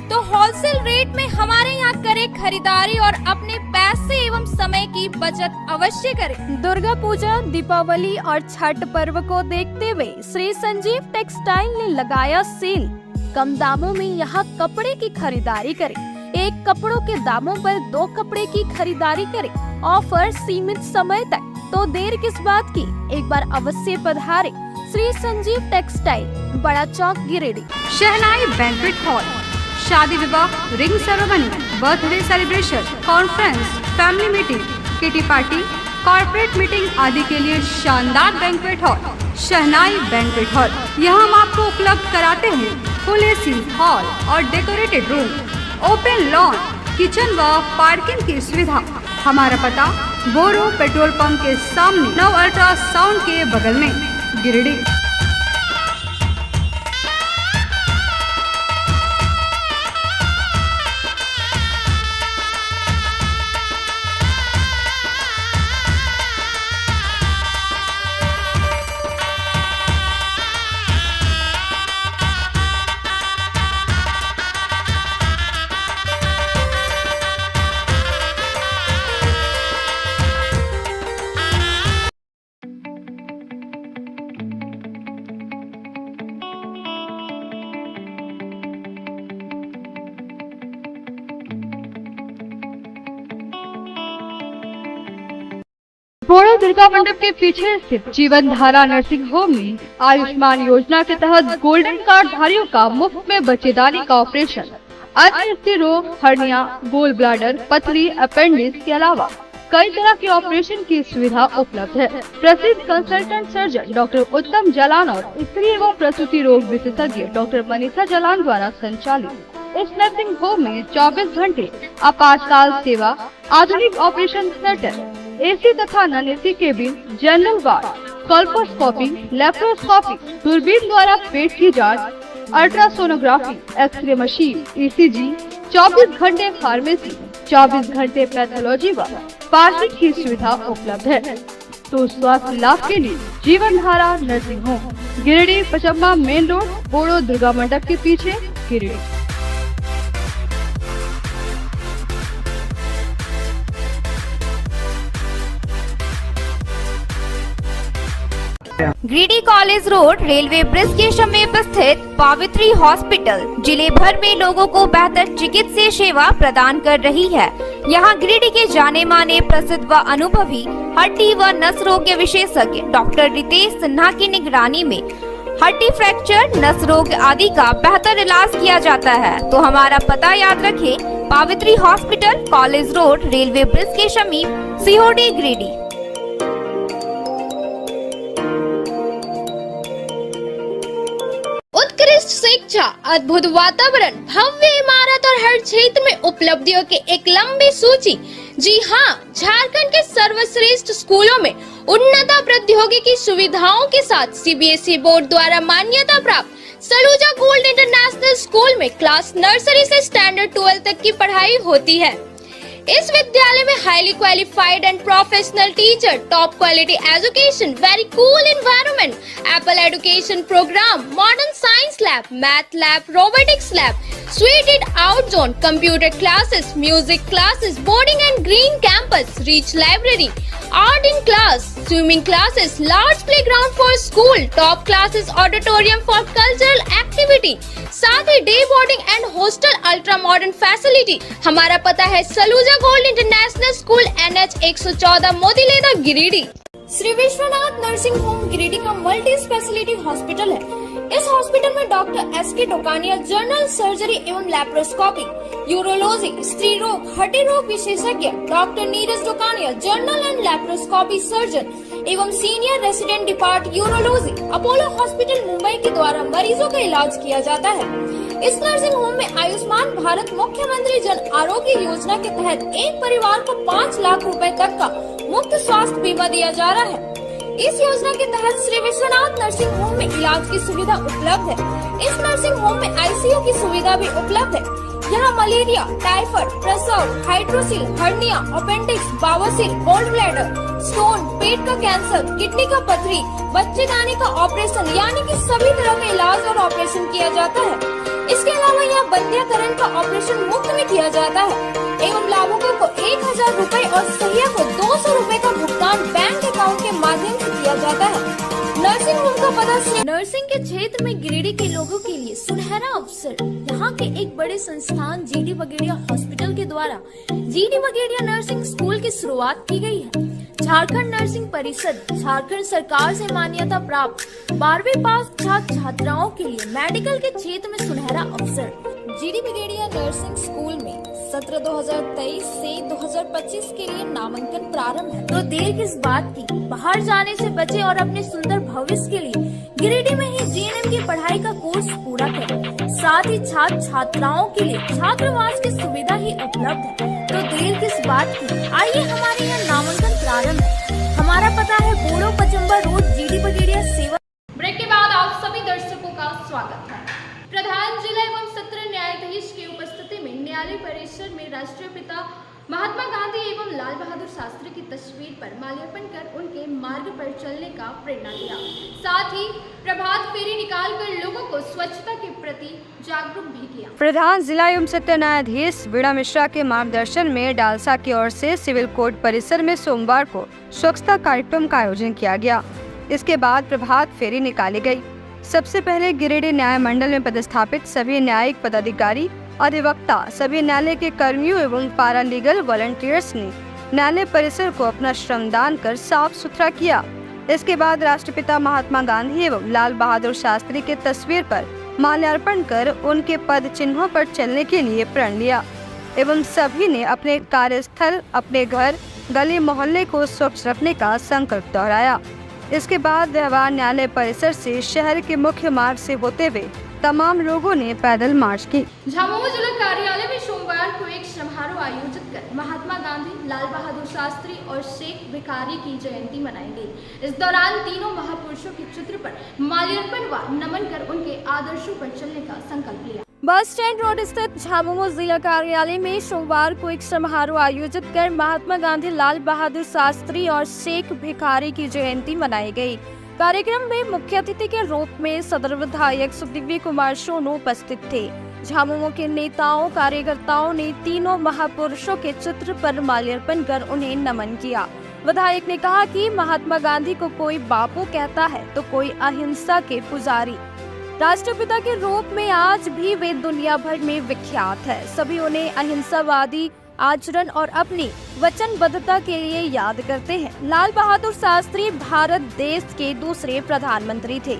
तो होलसेल रेट में हमारे यहाँ करें खरीदारी और अपने पैसे एवं समय की बचत अवश्य करें। दुर्गा पूजा, दीपावली और छठ पर्व को देखते हुए श्री संजीव टेक्सटाइल ने लगाया सेल। कम दामों में यहाँ कपड़े की खरीदारी करें। एक कपड़ों के दामों पर 2 कपड़े की खरीदारी करें। ऑफर सीमित समय तक, तो देर किस बात की, एक बार अवश्य पधारें। श्री संजीव टेक्सटाइल, बड़ा चौक, गिरिडीह। शहनाई बैंक्वेट हॉल, शादी विवाह, ring ceremony, birthday celebration, conference, family meeting, kitty party, corporate meeting आदि के लिए शानदार बैंक्वेट हॉल शहनाई बैंक्वेट हॉल। यहाँ हम आपको उपलब्ध कराते हैं फुल एसी हॉल और decorated room, open lawn, kitchen व पार्किंग की सुविधा। हमारा पता बोरो पेट्रोल पंप के सामने, नव अल्ट्रासाउंड के बगल में, गिरिडीह। बोरो दुर्गा मंडप के पीछे स्थित जीवन धारा नर्सिंग होम में आयुष्मान योजना के तहत गोल्डन कार्ड धारियों का मुफ्त में बच्चेदानी का ऑपरेशन, अन्य स्त्री रोग, हर्निया, गोल ब्लाडर, पथरी, अपेंडिक्स के अलावा कई तरह के ऑपरेशन की सुविधा उपलब्ध है। प्रसिद्ध कंसल्टेंट सर्जन डॉक्टर उत्तम जालान और स्त्री एवं प्रसूति रोग विशेषज्ञ डॉक्टर मनीषा जालान द्वारा संचालित इस नर्सिंग होम में 24 घंटे आपातकाल सेवा, आधुनिक ऑपरेशन थिएटर, एसी तथा non AC cabin, general ward, colposcopy, laparoscopy, दूरबीन द्वारा पेट की जांच, अल्ट्रासोनोग्राफी, एक्सरे मशीन, ईसीजी, 24 घंटे फार्मेसी, 24 घंटे पैथोलॉजी व पार्किंग की सुविधा उपलब्ध है। तो स्वास्थ्य लाभ के लिए Jeevan Dhara nursing home, Giridih, Pachamba main road, Boro Durga Mandap के पीछे, Giridih. Giridih college road, railway bridge के समीप स्थित पावित्री हॉस्पिटल जिले भर में लोगों को बेहतर चिकित्सीय सेवा प्रदान कर रही है। यहाँ गिरिडीह के जाने माने, प्रसिद्ध व अनुभवी हड्डी व नस रोग के विशेषज्ञ डॉक्टर रितेश सिन्हा की निगरानी में हड्डी फ्रैक्चर, नस रोग आदि का बेहतर इलाज किया जाता है। तो हमारा पता याद रखें, Pavitri hospital, college road, railway bridge के समीप, सीहोडी, गिरिडीह। उत्कृष्ट शिक्षा, अद्भुत वातावरण, भव्य इमारत और हर क्षेत्र में उपलब्धियों की एक लंबी सूची। जी हाँ, झारखंड के सर्वश्रेष्ठ स्कूलों में उन्नत प्रौद्योगिकी सुविधाओं के साथ सीबीएसई बोर्ड द्वारा मान्यता प्राप्त सलूजा गोल्ड इंटरनेशनल स्कूल में क्लास नर्सरी से स्टैंडर्ड 12 तक की पढ़ाई होती है। इस विद्यालय में highly qualified and professional teacher, top quality education, very cool environment, Apple education programme, modern science lab, math lab, robotics lab, suited out zone, computer classes, music classes, boarding and green campus, rich library, art in class, swimming classes, large playground for school, top classes, auditorium for cultural activity, साथ ही day boarding and hostel, ultra modern facility. हमारा पता है Saluja gold international school, NH 114, Motileda, Giridih. Shri Vishwanath nursing home Giridih का multi speciality hospital है। इस हॉस्पिटल में doctor SK Tokania general surgery एवं लैप्रोस्कोपी, यूरोलॉजी, स्त्री रोग, हड्डी रोग विशेषज्ञ, doctor Neeraj Tokania general and laparoscopy surgeon एवं senior resident depart urology, Apollo hospital Mumbai के द्वारा मरीजों का इलाज किया जाता है। इस नर्सिंग होम में आयुष्मान भारत मुख्यमंत्री जन आरोग्य योजना के तहत एक परिवार को 5 लाख रुपए तक का मुफ्त स्वास्थ्य बीमा दिया जा रहा है। इस योजना के तहत श्री विश्वनाथ नर्सिंग होम में इलाज की सुविधा उपलब्ध है। इस नर्सिंग होम में आईसीयू की सुविधा भी उपलब्ध है। यहाँ मलेरिया, टाइफाइड, प्रसव, हाइड्रोसिल, हर्निया, अपेंडिक्स, बावसीर, गोल्ड ब्लैडर, स्टोन, पेट का कैंसर, किडनी का पथरी, बच्चेदानी का ऑपरेशन यानी कि सभी तरह का इलाज और ऑपरेशन किया जाता है। इसके अलावा यहाँ बंध्याकरण का ऑपरेशन मुफ्त में किया जाता है एवं लाभुकों को 1000 रूपए और सहिया को 200 रूपए का भुगतान बैंक अकाउंट के माध्यम से किया जाता है। नर्सिंग होम का पता नर्सिंग के क्षेत्र में गिरिडीह के लोगों के लिए सुनहरा अवसर। यहाँ के एक बड़े संस्थान जीडी बगेड़िया हॉस्पिटल के द्वारा जीडी बगेड़िया नर्सिंग स्कूल की शुरुआत की गई है। झारखंड नर्सिंग परिषद झारखंड सरकार से मान्यता प्राप्त 12वीं पास छात्र छात्राओं के लिए मेडिकल के क्षेत्र में सुनहरा अवसर। जीडी बगेड़िया नर्सिंग स्कूल में सत्र 2023 से 2025 के लिए नामांकन प्रारंभ है, तो देर किस बात की, बाहर जाने से बचे और अपने सुंदर भविष्य के लिए गिरिडीह में ही जीएनएम की पढ़ाई का कोर्स पूरा करें। साथ ही छात्र छात्राओं के लिए छात्रावास की सुविधा ही उपलब्ध है, तो देर किस बात की, आइए हमारे यहाँ नामांकन प्रारंभ है। हमारा पता है बोड़ो पचम्बा रोड, जीडी बगेड़िया सेवा। ब्रेक के बाद आप सभी दर्शकों का स्वागत है। प्रधान जिला एवं सत्र न्यायाधीश की उपस्थिति में न्यायालय परिसर में राष्ट्रीय पिता महात्मा गांधी एवं लाल बहादुर शास्त्री की तस्वीर पर माल्यार्पण कर उनके मार्ग पर चलने का प्रेरणा दिया। साथ ही प्रभात फेरी निकालकर लोगों को स्वच्छता के प्रति जागरूक भी किया। प्रधान जिला एवं सत्र न्यायाधीश वीणा मिश्रा के मार्गदर्शन में डालसा की ओर से सिविल कोर्ट परिसर में सोमवार को स्वच्छता कार्यक्रम का आयोजन किया गया। इसके बाद प्रभात फेरी निकाली गई। सबसे पहले गिरिडीह न्याय मंडल में पदस्थापित सभी न्यायिक पदाधिकारी, अधिवक्ता, सभी न्यायालय के कर्मियों एवं पैरालीगल वॉलंटियर्स ने न्यायालय परिसर को अपना श्रमदान कर साफ सुथरा किया। इसके बाद राष्ट्रपिता महात्मा गांधी एवं लाल बहादुर शास्त्री के तस्वीर पर माल्यार्पण कर उनके पद चिन्हों पर चलने के लिए प्रण लिया एवं सभी ने अपने कार्यस्थल, अपने घर, गली मोहल्ले को स्वच्छ रखने का संकल्प दोहराया। इसके बाद व्यवहार न्यायालय परिसर से शहर के मुख्य मार्ग से होते हुए तमाम लोगों ने पैदल मार्च की। झामुमो जिला कार्यालय में सोमवार को एक समारोह आयोजित कर महात्मा गांधी, लाल बहादुर शास्त्री और शेख भिखारी की जयंती मनाई गई। इस दौरान तीनों महापुरुषों के चित्र पर माल्यार्पण व नमन कर उनके आदर्शों पर चलने का संकल्प लिया। बस स्टैंड रोड स्थित झामुमो जिला कार्यालय में सोमवार को एक समारोह आयोजित कर महात्मा गांधी, लाल बहादुर शास्त्री और शेख भिखारी की जयंती मनाई गई। कार्यक्रम में मुख्य अतिथि के रूप में सदर विधायक सुदिव्य कुमार सोनू उपस्थित थे। झामुमो के नेताओं, कार्यकर्ताओं ने तीनों महापुरुषों के चित्र पर माल्यार्पण कर उन्हें नमन किया। विधायक ने कहा कि महात्मा गांधी को कोई बापू कहता है तो कोई अहिंसा के पुजारी। राष्ट्रपिता के रूप में आज भी वे दुनिया भर में विख्यात है। सभी उन्हें अहिंसावादी आचरण और अपनी वचनबद्धता के लिए याद करते हैं। लाल बहादुर शास्त्री भारत देश के दूसरे प्रधानमंत्री थे।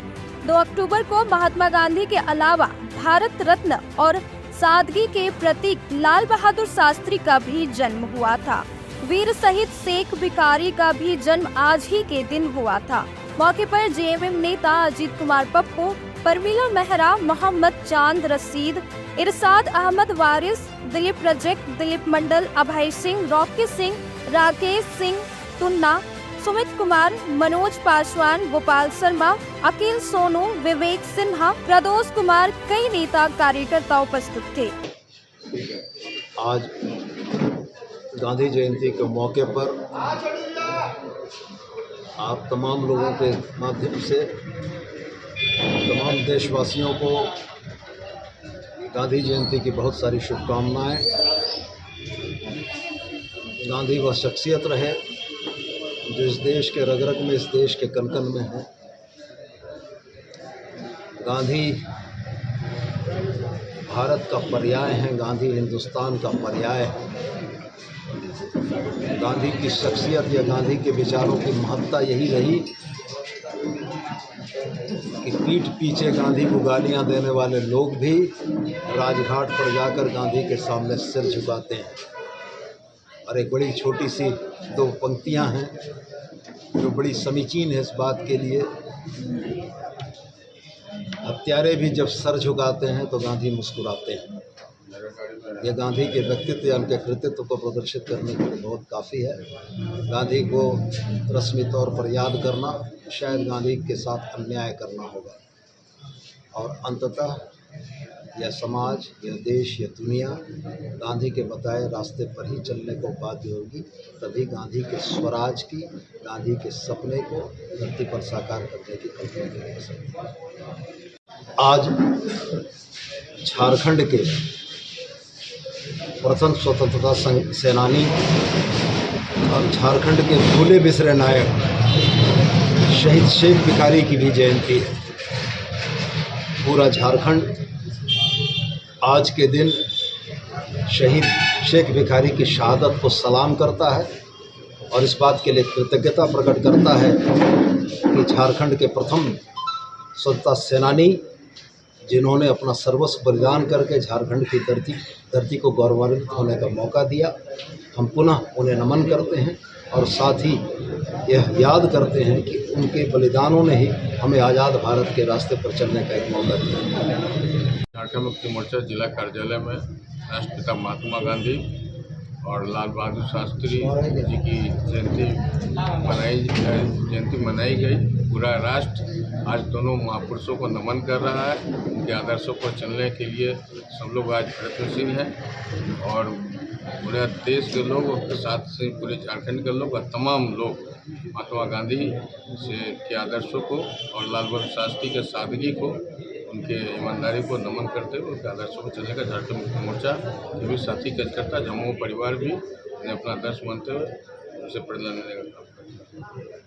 2 अक्टूबर को महात्मा गांधी के अलावा भारत रत्न और सादगी के प्रतीक लाल बहादुर शास्त्री का भी जन्म हुआ था। वीर शहीद शेख भिखारी का भी जन्म आज ही के दिन हुआ था। मौके पर जेएमएम नेता अजीत कुमार पप्पू, परमीला मेहरा, मोहम्मद चांद रशीद, इरशाद अहमद वारिस, दिलीप रजक, दिलीप मंडल, अभय सिंह, रॉकी सिंह, राकेश सिंह तुन्ना, सुमित कुमार, मनोज पासवान, गोपाल शर्मा, अखिल सोनू, विवेक सिन्हा, प्रदोष कुमार, कई नेता कार्यकर्ता उपस्थित थे। आज गांधी जयंती के मौके पर आप तमाम लोगों के माध्यम से तमाम देशवासियों को गांधी जयंती की बहुत सारी शुभकामनाएं। गांधी वह शख्सियत रहे जो इस देश के रग रग में, इस देश के कण कण में है। गांधी भारत का पर्याय है, गांधी हिंदुस्तान का पर्याय है। गांधी की शख्सियत या गांधी के विचारों की महत्ता यही रही कि पीठ पीछे गांधी को गालियां देने वाले लोग भी राजघाट पर जाकर गांधी के सामने सिर झुकाते हैं। और एक बड़ी छोटी सी 2 पंक्तियां हैं जो बड़ी समीचीन है इस बात के लिए हत्यारे भी जब सर झुकाते हैं तो गांधी मुस्कुराते हैं। ये गांधी के व्यक्तित्व या उनके कृतित्व को प्रदर्शित करने के लिए बहुत काफ़ी है। गांधी को रस्मी तौर पर याद करना शायद गांधी के साथ अन्याय करना होगा, और अंततः यह समाज, यह देश, यह दुनिया गांधी के बताए रास्ते पर ही चलने को बाध्य होगी। तभी गांधी के स्वराज की, गांधी के सपने को धरती पर साकार करने की कल्पना की जा सकती है। आज झारखंड के प्रथम स्वतंत्रता सेनानी और झारखंड के भूले बिसरे नायक शहीद शेख भिखारी की भी जयंती है। पूरा झारखंड आज के दिन शहीद शेख भिखारी की शहादत को सलाम करता है और इस बात के लिए कृतज्ञता प्रकट करता है कि झारखंड के प्रथम स्वतंत्रता सेनानी जिन्होंने अपना सर्वस्व बलिदान करके झारखंड की धरती को गौरवान्वित होने का मौका दिया, हम पुनः उन्हें नमन करते हैं और साथ ही यह याद करते हैं कि उनके बलिदानों ने ही हमें आज़ाद भारत के रास्ते पर चलने का एक मौका दिया। झारखंड मुक्ति मोर्चा जिला कार्यालय में राष्ट्रपिता महात्मा गांधी और लाल बहादुर शास्त्री जी की जयंती मनाई गई। पूरा राष्ट्र आज दोनों महापुरुषों को नमन कर रहा है। उनके आदर्शों पर चलने के लिए सब लोग आज प्रयत्नशील हैं और पूरे देश के लोग और साथ से पूरे झारखंड के लोग और तमाम लोग महात्मा गांधी के आदर्शों को और लाल बहादुर शास्त्री के सादगी को, उनके ईमानदारी को नमन करते हुए उनके आदर्शों को चलने का झारखंड मुक्ति मोर्चा के भी साथी कार्यकर्ता जम्मू परिवार भी उन्हें अपना आदर्श मानते हुए उनसे प्रेरणा लेने का काम करते हैं।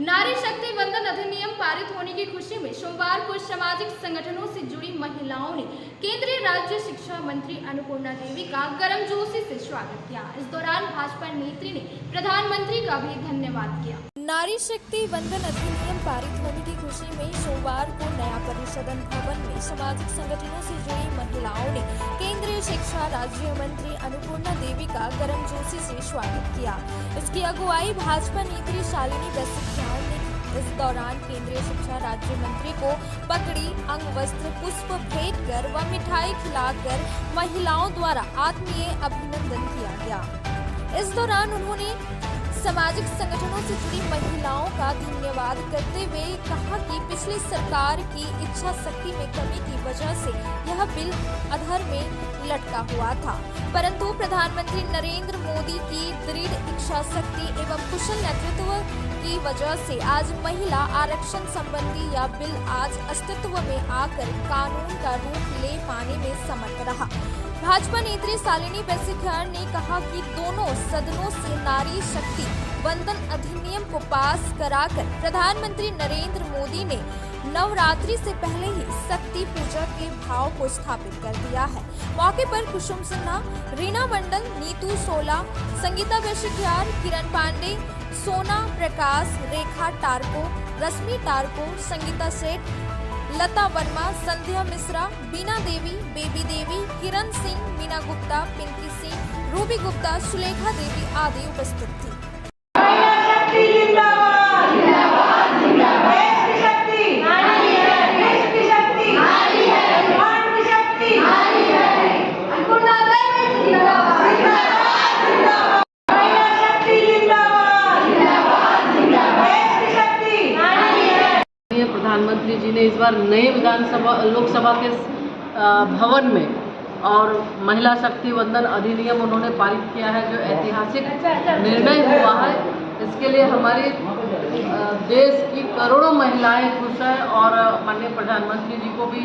नारी शक्ति वंदन अधिनियम पारित होने की खुशी में सोमवार को सामाजिक संगठनों से जुड़ी महिलाओं ने केंद्रीय राज्य शिक्षा मंत्री अन्नपूर्णा देवी का गर्मजोशी से स्वागत किया। इस दौरान भाजपा नेत्री ने प्रधानमंत्री का भी धन्यवाद किया। नारी शक्ति वंदन अधिनियम पारित होने की खुशी में सोमवार को नया परिसदन भवन में सामाजिक संगठनों से जुड़ी महिलाओं ने केंद्रीय शिक्षा राज्य मंत्री अन्नपूर्णा देवी का गर्मजोशी से स्वागत किया। इसकी अगुवाई भाजपा नेत्री शालिनी बसियान ने की। इस दौरान केंद्रीय शिक्षा राज्य मंत्री को पगड़ी, अंगवस्त्र, पुष्प भेंट कर व मिठाई खिलाकर महिलाओं द्वारा आत्मीय अभिनंदन किया गया। इस दौरान उन्होंने सामाजिक संगठनों से जुड़ी महिलाओं का धन्यवाद करते हुए कहा कि पिछली सरकार की इच्छा शक्ति में कमी की वजह से यह बिल अधर में लटका हुआ था, परंतु प्रधानमंत्री नरेंद्र मोदी की दृढ़ इच्छा शक्ति एवं कुशल नेतृत्व की वजह से आज महिला आरक्षण संबंधी यह बिल आज अस्तित्व में आकर कानून का रूप ले पाने में समर्थ रहा। भाजपा नेत्री शालिनी बसियान ने कहा कि दोनों सदनों से नारी शक्ति वंदन अधिनियम को पास कराकर प्रधानमंत्री नरेंद्र मोदी ने नवरात्रि से पहले ही शक्ति पूजा के भाव को स्थापित कर दिया है। मौके पर कुसुम सिन्हा, रीना मंडल, नीतू सोला, संगीता बसियान, किरण पांडे, सोना प्रकाश, रेखा टारको, रश्मि टारको, संगीता सेठ, लता वर्मा, संध्या मिश्रा, बीना देवी, बेबी देवी, किरण सिंह, मीना गुप्ता, पिंकी सिंह, रूबी गुप्ता, सुलेखा देवी आदि उपस्थित थी। प्रधानमंत्री जी ने इस बार नए लोकसभा के भवन में और महिला शक्ति वंदन अधिनियम उन्होंने पारित किया है, जो ऐतिहासिक निर्णय हुआ है। इसके लिए हमारे देश की करोड़ों महिलाएं खुश हैं और माननीय प्रधानमंत्री जी को भी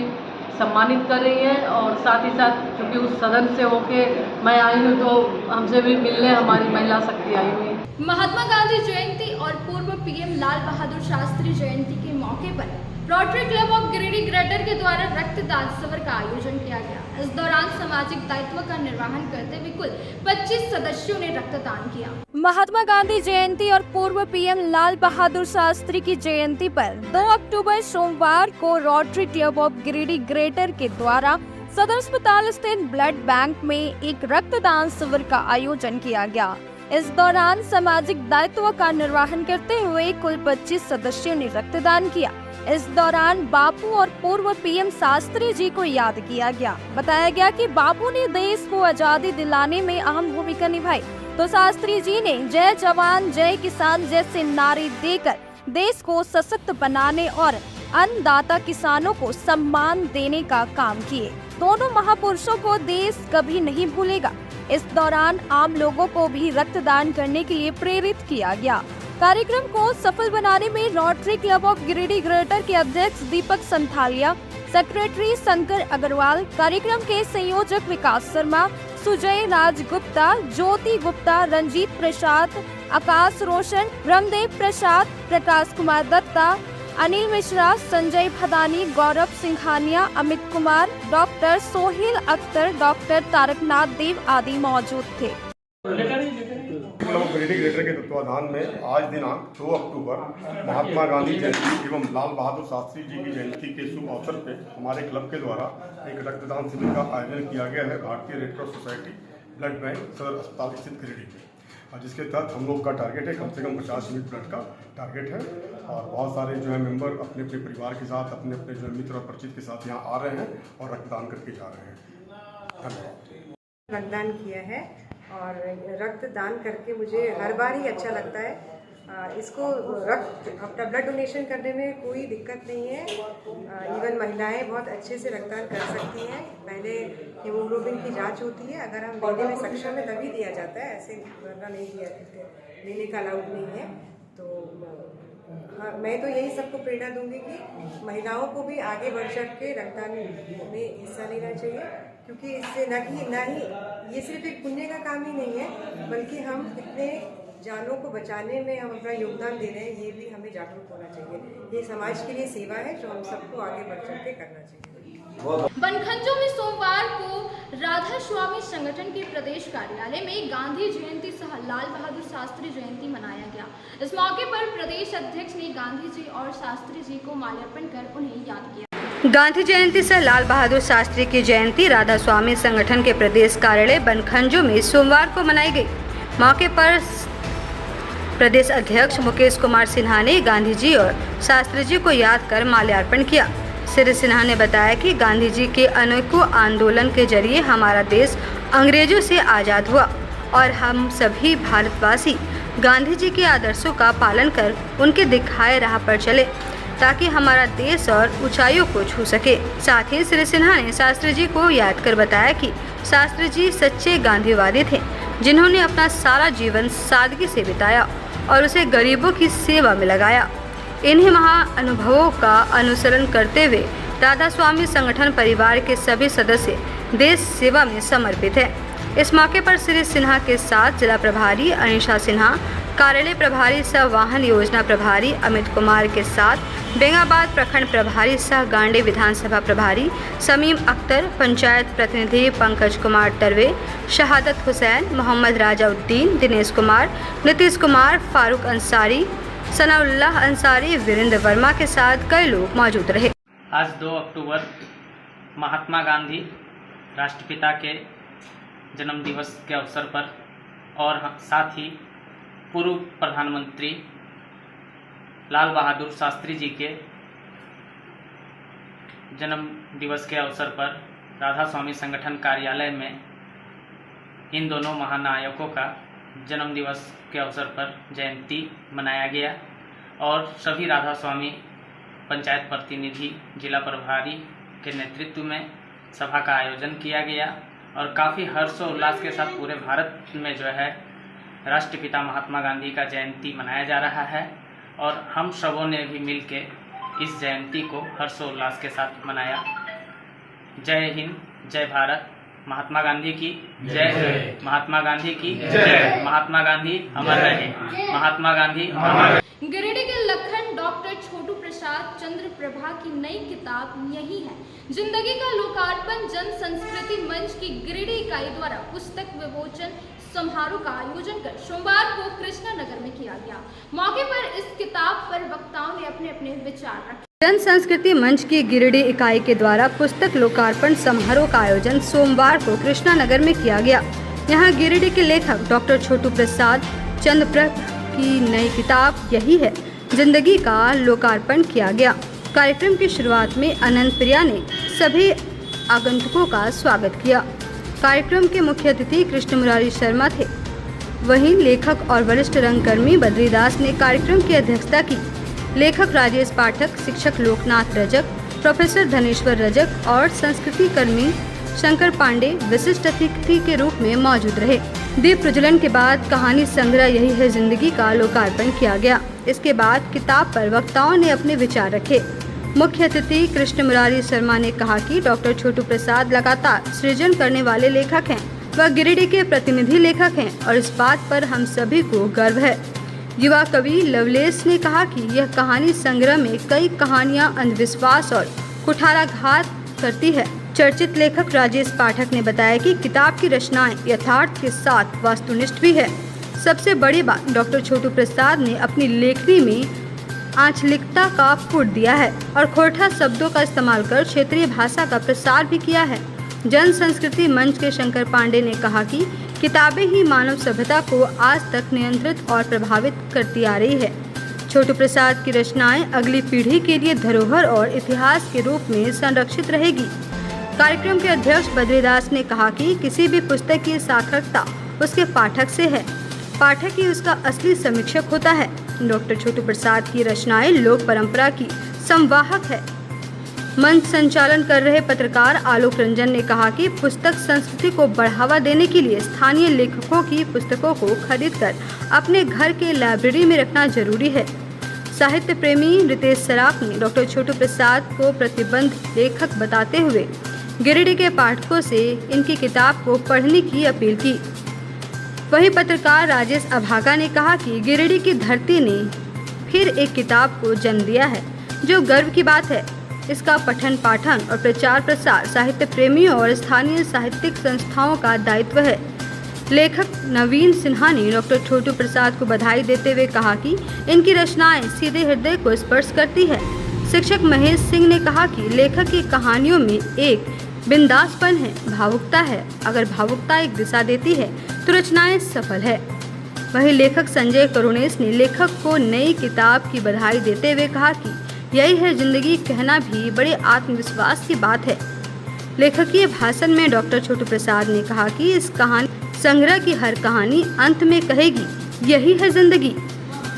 सम्मानित कर रही हैं। और साथ ही साथ चूँकि उस सदन से होके मैं आई हूँ, तो हमसे भी मिलने हमारी महिला शक्ति आई हुई है। महात्मा गांधी जयंती और पूर्व पीएम लाल बहादुर शास्त्री जयंती के मौके पर rotary club of Giridih greater के द्वारा रक्तदान शिविर का आयोजन किया गया। इस दौरान सामाजिक दायित्व का निर्वहन करते हुए कुल 25 सदस्यों ने रक्तदान किया। महात्मा गांधी जयंती और पूर्व पीएम लाल बहादुर शास्त्री की जयंती पर 2 अक्टूबर सोमवार को rotary club of Giridih greater के द्वारा सदर अस्पताल स्थित ब्लड बैंक में एक रक्तदान शिविर का आयोजन किया गया। इस दौरान सामाजिक दायित्व का निर्वहन करते हुए कुल 25 सदस्यों ने रक्तदान किया। इस दौरान बापू और पूर्व पीएम शास्त्री जी को याद किया गया। बताया गया कि बापू ने देश को आजादी दिलाने में अहम भूमिका निभाई, तो शास्त्री जी ने जय जवान जय किसान जैसे नारे देकर देश को सशक्त बनाने और अन्नदाता किसानों को सम्मान देने का काम किए। दोनों महापुरुषों को देश कभी नहीं भूलेगा। इस दौरान आम लोगों को भी रक्तदान करने के लिए प्रेरित किया गया। कार्यक्रम को सफल बनाने में rotary club of Giridih greater के अध्यक्ष दीपक संथालिया, सेक्रेटरी शंकर अग्रवाल, कार्यक्रम के संयोजक विकास शर्मा, सुजय राज गुप्ता, ज्योति गुप्ता, रंजीत प्रसाद, आकाश रोशन, ब्रह्मदेव प्रसाद, प्रकाश कुमार दत्ता, अनिल मिश्रा, संजय भदानी, गौरव सिंघानिया, अमित कुमार, डॉक्टर सोहेल अख्तर, डॉक्टर तारकनाथ देव आदि मौजूद थे। गिरिडीह ग्रेटर के तत्वाधान में आज दिनांक 2 अक्टूबर महात्मा गांधी जयंती एवं लाल बहादुर शास्त्री जी की जयंती के शुभ अवसर पे हमारे क्लब के द्वारा एक रक्तदान शिविर का आयोजन किया गया है भारतीय red cross society blood bank सदर अस्पताल स्थित गिरिडीह में, जिसके तहत हम लोग का टारगेट है कम से कम 50 यूनिट ब्लड का टारगेट है। और बहुत सारे जो है मेंबर अपने अपने परिवार के साथ, अपने अपने जो मित्र और परिचित के साथ यहाँ आ रहे हैं और रक्तदान करके जा रहे हैं। धन्यवाद। रक्तदान किया है और रक्तदान करके मुझे हर बार ही अच्छा लगता है। इसको अपना ब्लड डोनेशन करने में कोई दिक्कत नहीं है। इवन महिलाएं बहुत अच्छे से रक्तदान कर सकती हैं। पहले हीमोग्लोबिन की जांच होती है, अगर हम देने में सक्षम है तभी दिया जाता है, ऐसे वरना नहीं दिया लेने का अलाउड नहीं है। तो हाँ, मैं तो यही सबको प्रेरणा दूंगी कि महिलाओं को भी आगे बढ़ चढ़ के रक्तदान में हिस्सा लेना चाहिए, क्योंकि इससे न ही ये सिर्फ एक पुण्य का काम ही नहीं है, बल्कि हम कितने जानों को बचाने में हम अपना योगदान दे रहे हैं, ये भी हमें जागरूक होना चाहिए। ये समाज के लिए सेवा है जो हम सबको आगे बढ़ चढ़ के करना चाहिए। बनखंजों में सोमवार को राधा स्वामी संगठन के प्रदेश कार्यालय में गांधी जयंती सह लाल बहादुर शास्त्री जयंती मनाया गया। इस मौके पर प्रदेश अध्यक्ष ने गांधी जी और शास्त्री जी को माल्यार्पण कर उन्हें याद किया। गांधी जयंती सह लाल बहादुर शास्त्री की जयंती राधा स्वामी संगठन के प्रदेश कार्यालय बनखंजों में सोमवार को मनाई गई। मौके पर प्रदेश अध्यक्ष मुकेश कुमार सिन्हा ने गांधी जी और शास्त्री जी को याद कर माल्यार्पण किया। श्री सिन्हा ने बताया कि गांधी जी के अनेकों आंदोलन के जरिए हमारा देश अंग्रेजों से आज़ाद हुआ और हम सभी भारतवासी गांधी जी के आदर्शों का पालन कर उनके दिखाए राह पर चले ताकि हमारा देश और ऊंचाइयों को छू सके। साथ ही श्री सिन्हा ने शास्त्री जी को याद कर बताया कि शास्त्री जी सच्चे गांधीवादी थे, जिन्होंने अपना सारा जीवन सादगी से बिताया और उसे गरीबों की सेवा में लगाया। इन्हीं महाअनुभवों का अनुसरण करते हुए राधा स्वामी संगठन परिवार के सभी सदस्य देश सेवा में समर्पित हैं। इस मौके पर श्री सिन्हा के साथ जिला प्रभारी अनिशा सिन्हा, कार्यालय प्रभारी सह वाहन योजना प्रभारी अमित कुमार के साथ बेंगाबाद प्रखंड प्रभारी सह गांडे विधानसभा प्रभारी समीम अख्तर, पंचायत प्रतिनिधि पंकज कुमार टरवे, शहादत हुसैन, मोहम्मद राजाउद्दीन, दिनेश कुमार, नीतीश कुमार, फारूक अंसारी, सनाउल्लाह अंसारी, वीरेंद्र वर्मा के साथ कई लोग मौजूद रहे। आज 2 अक्टूबर महात्मा गांधी राष्ट्रपिता के जन्म दिवस के अवसर पर और साथ ही पूर्व प्रधानमंत्री लाल बहादुर शास्त्री जी के जन्म दिवस के अवसर पर राधा स्वामी संगठन कार्यालय में इन दोनों महानायकों का जन्म दिवस के अवसर पर जयंती मनाया गया और सभी राधा स्वामी पंचायत प्रतिनिधि, जिला प्रभारी के नेतृत्व में सभा का आयोजन किया गया और काफ़ी हर्ष और उल्लास के साथ पूरे भारत में जो है राष्ट्रपिता महात्मा गांधी का जयंती मनाया जा रहा है और हम सबों ने भी मिलके इस जयंती को हर्षोल्लास के साथ मनाया। जय हिंद, जय भारत, महात्मा गांधी की जय, महात्मा गांधी की जय, महात्मा गांधी अमर रहे, महात्मा गांधी अमर रहे। गिरिडीह के लखन डॉक्टर छोटू प्रसाद चंद्र प्रभा की नई किताब यही है जिंदगी का लोकार्पण जन संस्कृति मंच की गिरिडीह इकाई द्वारा पुस्तक विमोचन समारोह का आयोजन कर सोमवार को कृष्णा नगर में किया गया। मौके पर इस किताब पर वक्ताओं ने अपने अपने विचार रखे। जन संस्कृति मंच की गिरिडीह इकाई के द्वारा पुस्तक लोकार्पण समारोह का आयोजन सोमवार को कृष्णा नगर में किया गया। यहाँ गिरिडीह के लेखक डॉक्टर छोटू प्रसाद चंद्र प्रभा की नई किताब यही है जिंदगी का लोकार्पण किया गया। कार्यक्रम की शुरुआत में अनंत प्रिया ने सभी आगंतुकों का स्वागत किया। कार्यक्रम के मुख्य अतिथि कृष्ण मुरारी शर्मा थे। वहीं लेखक और वरिष्ठ रंगकर्मी बद्रीदास ने कार्यक्रम की अध्यक्षता की। लेखक राजेश पाठक, शिक्षक लोकनाथ रजक, प्रोफेसर धनेश्वर रजक और संस्कृति कर्मी शंकर पांडे विशिष्ट अतिथि के रूप में मौजूद रहे। दीप प्रज्वलन के बाद कहानी संग्रह यही है जिंदगी का लोकार्पण किया गया। इसके बाद किताब पर वक्ताओं ने अपने विचार रखे। मुख्य अतिथि कृष्ण मुरारी शर्मा ने कहा कि डॉक्टर छोटू प्रसाद लगातार सृजन करने वाले लेखक हैं। वह गिरिडीह के प्रतिनिधि लेखक हैं और इस बात पर हम सभी को गर्व है। युवा कवि लवलेश ने कहा कि यह कहानी संग्रह में कई कहानियां अंधविश्वास और कुठाराघात करती है। चर्चित लेखक राजेश पाठक ने बताया कि किताब की रचनाएं यथार्थ के साथ वास्तुनिष्ठ भी है। सबसे बड़ी बात डॉक्टर छोटू प्रसाद ने अपनी लेखनी में आंचलिकता का फूट दिया है और खोरठा शब्दों का इस्तेमाल कर क्षेत्रीय भाषा का प्रसार भी किया है। जन संस्कृति मंच के शंकर पांडे ने कहा कि किताबें ही मानव सभ्यता को आज तक नियंत्रित और प्रभावित करती आ रही है। छोटू प्रसाद की रचनाएं अगली पीढ़ी के लिए धरोहर और इतिहास के रूप में संरक्षित रहेगी। कार्यक्रम के अध्यक्ष बद्रीदास ने कहा कि किसी भी पुस्तक की सार्थकता उसके पाठक से है। पाठक ही उसका असली समीक्षक होता है। डॉक्टर छोटू प्रसाद की रचनाएं लोक परंपरा की संवाहक है। मंच संचालन कर रहे पत्रकार आलोक रंजन ने कहा कि पुस्तक संस्कृति को बढ़ावा देने के लिए स्थानीय लेखकों की पुस्तकों को खरीदकर अपने घर के लाइब्रेरी में रखना जरूरी है। साहित्य प्रेमी रितेश सराफ ने डॉक्टर छोटू प्रसाद को प्रतिबंध लेखक बताते हुए गिरिडीह के पाठकों से इनकी किताब को पढ़ने की अपील की। वहीं पत्रकार राजेश अभागा ने कहा कि गिरिडीह की धरती ने फिर एक किताब को जन्म दिया है जो गर्व की बात है। इसका पठन पाठन और प्रचार प्रसार साहित्य प्रेमियों और स्थानीय साहित्यिक संस्थाओं का दायित्व है। लेखक नवीन सिन्हा ने डॉक्टर छोटू प्रसाद को बधाई देते हुए कहा कि इनकी रचनाएं सीधे हृदय को स्पर्श करती है। शिक्षक महेश सिंह ने कहा कि लेखक की कहानियों में एक बिंदासपन है, भावुकता है। अगर भावुकता एक दिशा देती है तो रचनाएं सफल है। वहीं लेखक संजय करुणेश ने लेखक को नई किताब की बधाई देते हुए कहा कि यही है जिंदगी कहना भी बड़े आत्मविश्वास की बात है। लेखकीय भाषण में डॉक्टर छोटू प्रसाद ने कहा कि इस कहानी संग्रह की हर कहानी अंत में कहेगी यही है जिंदगी।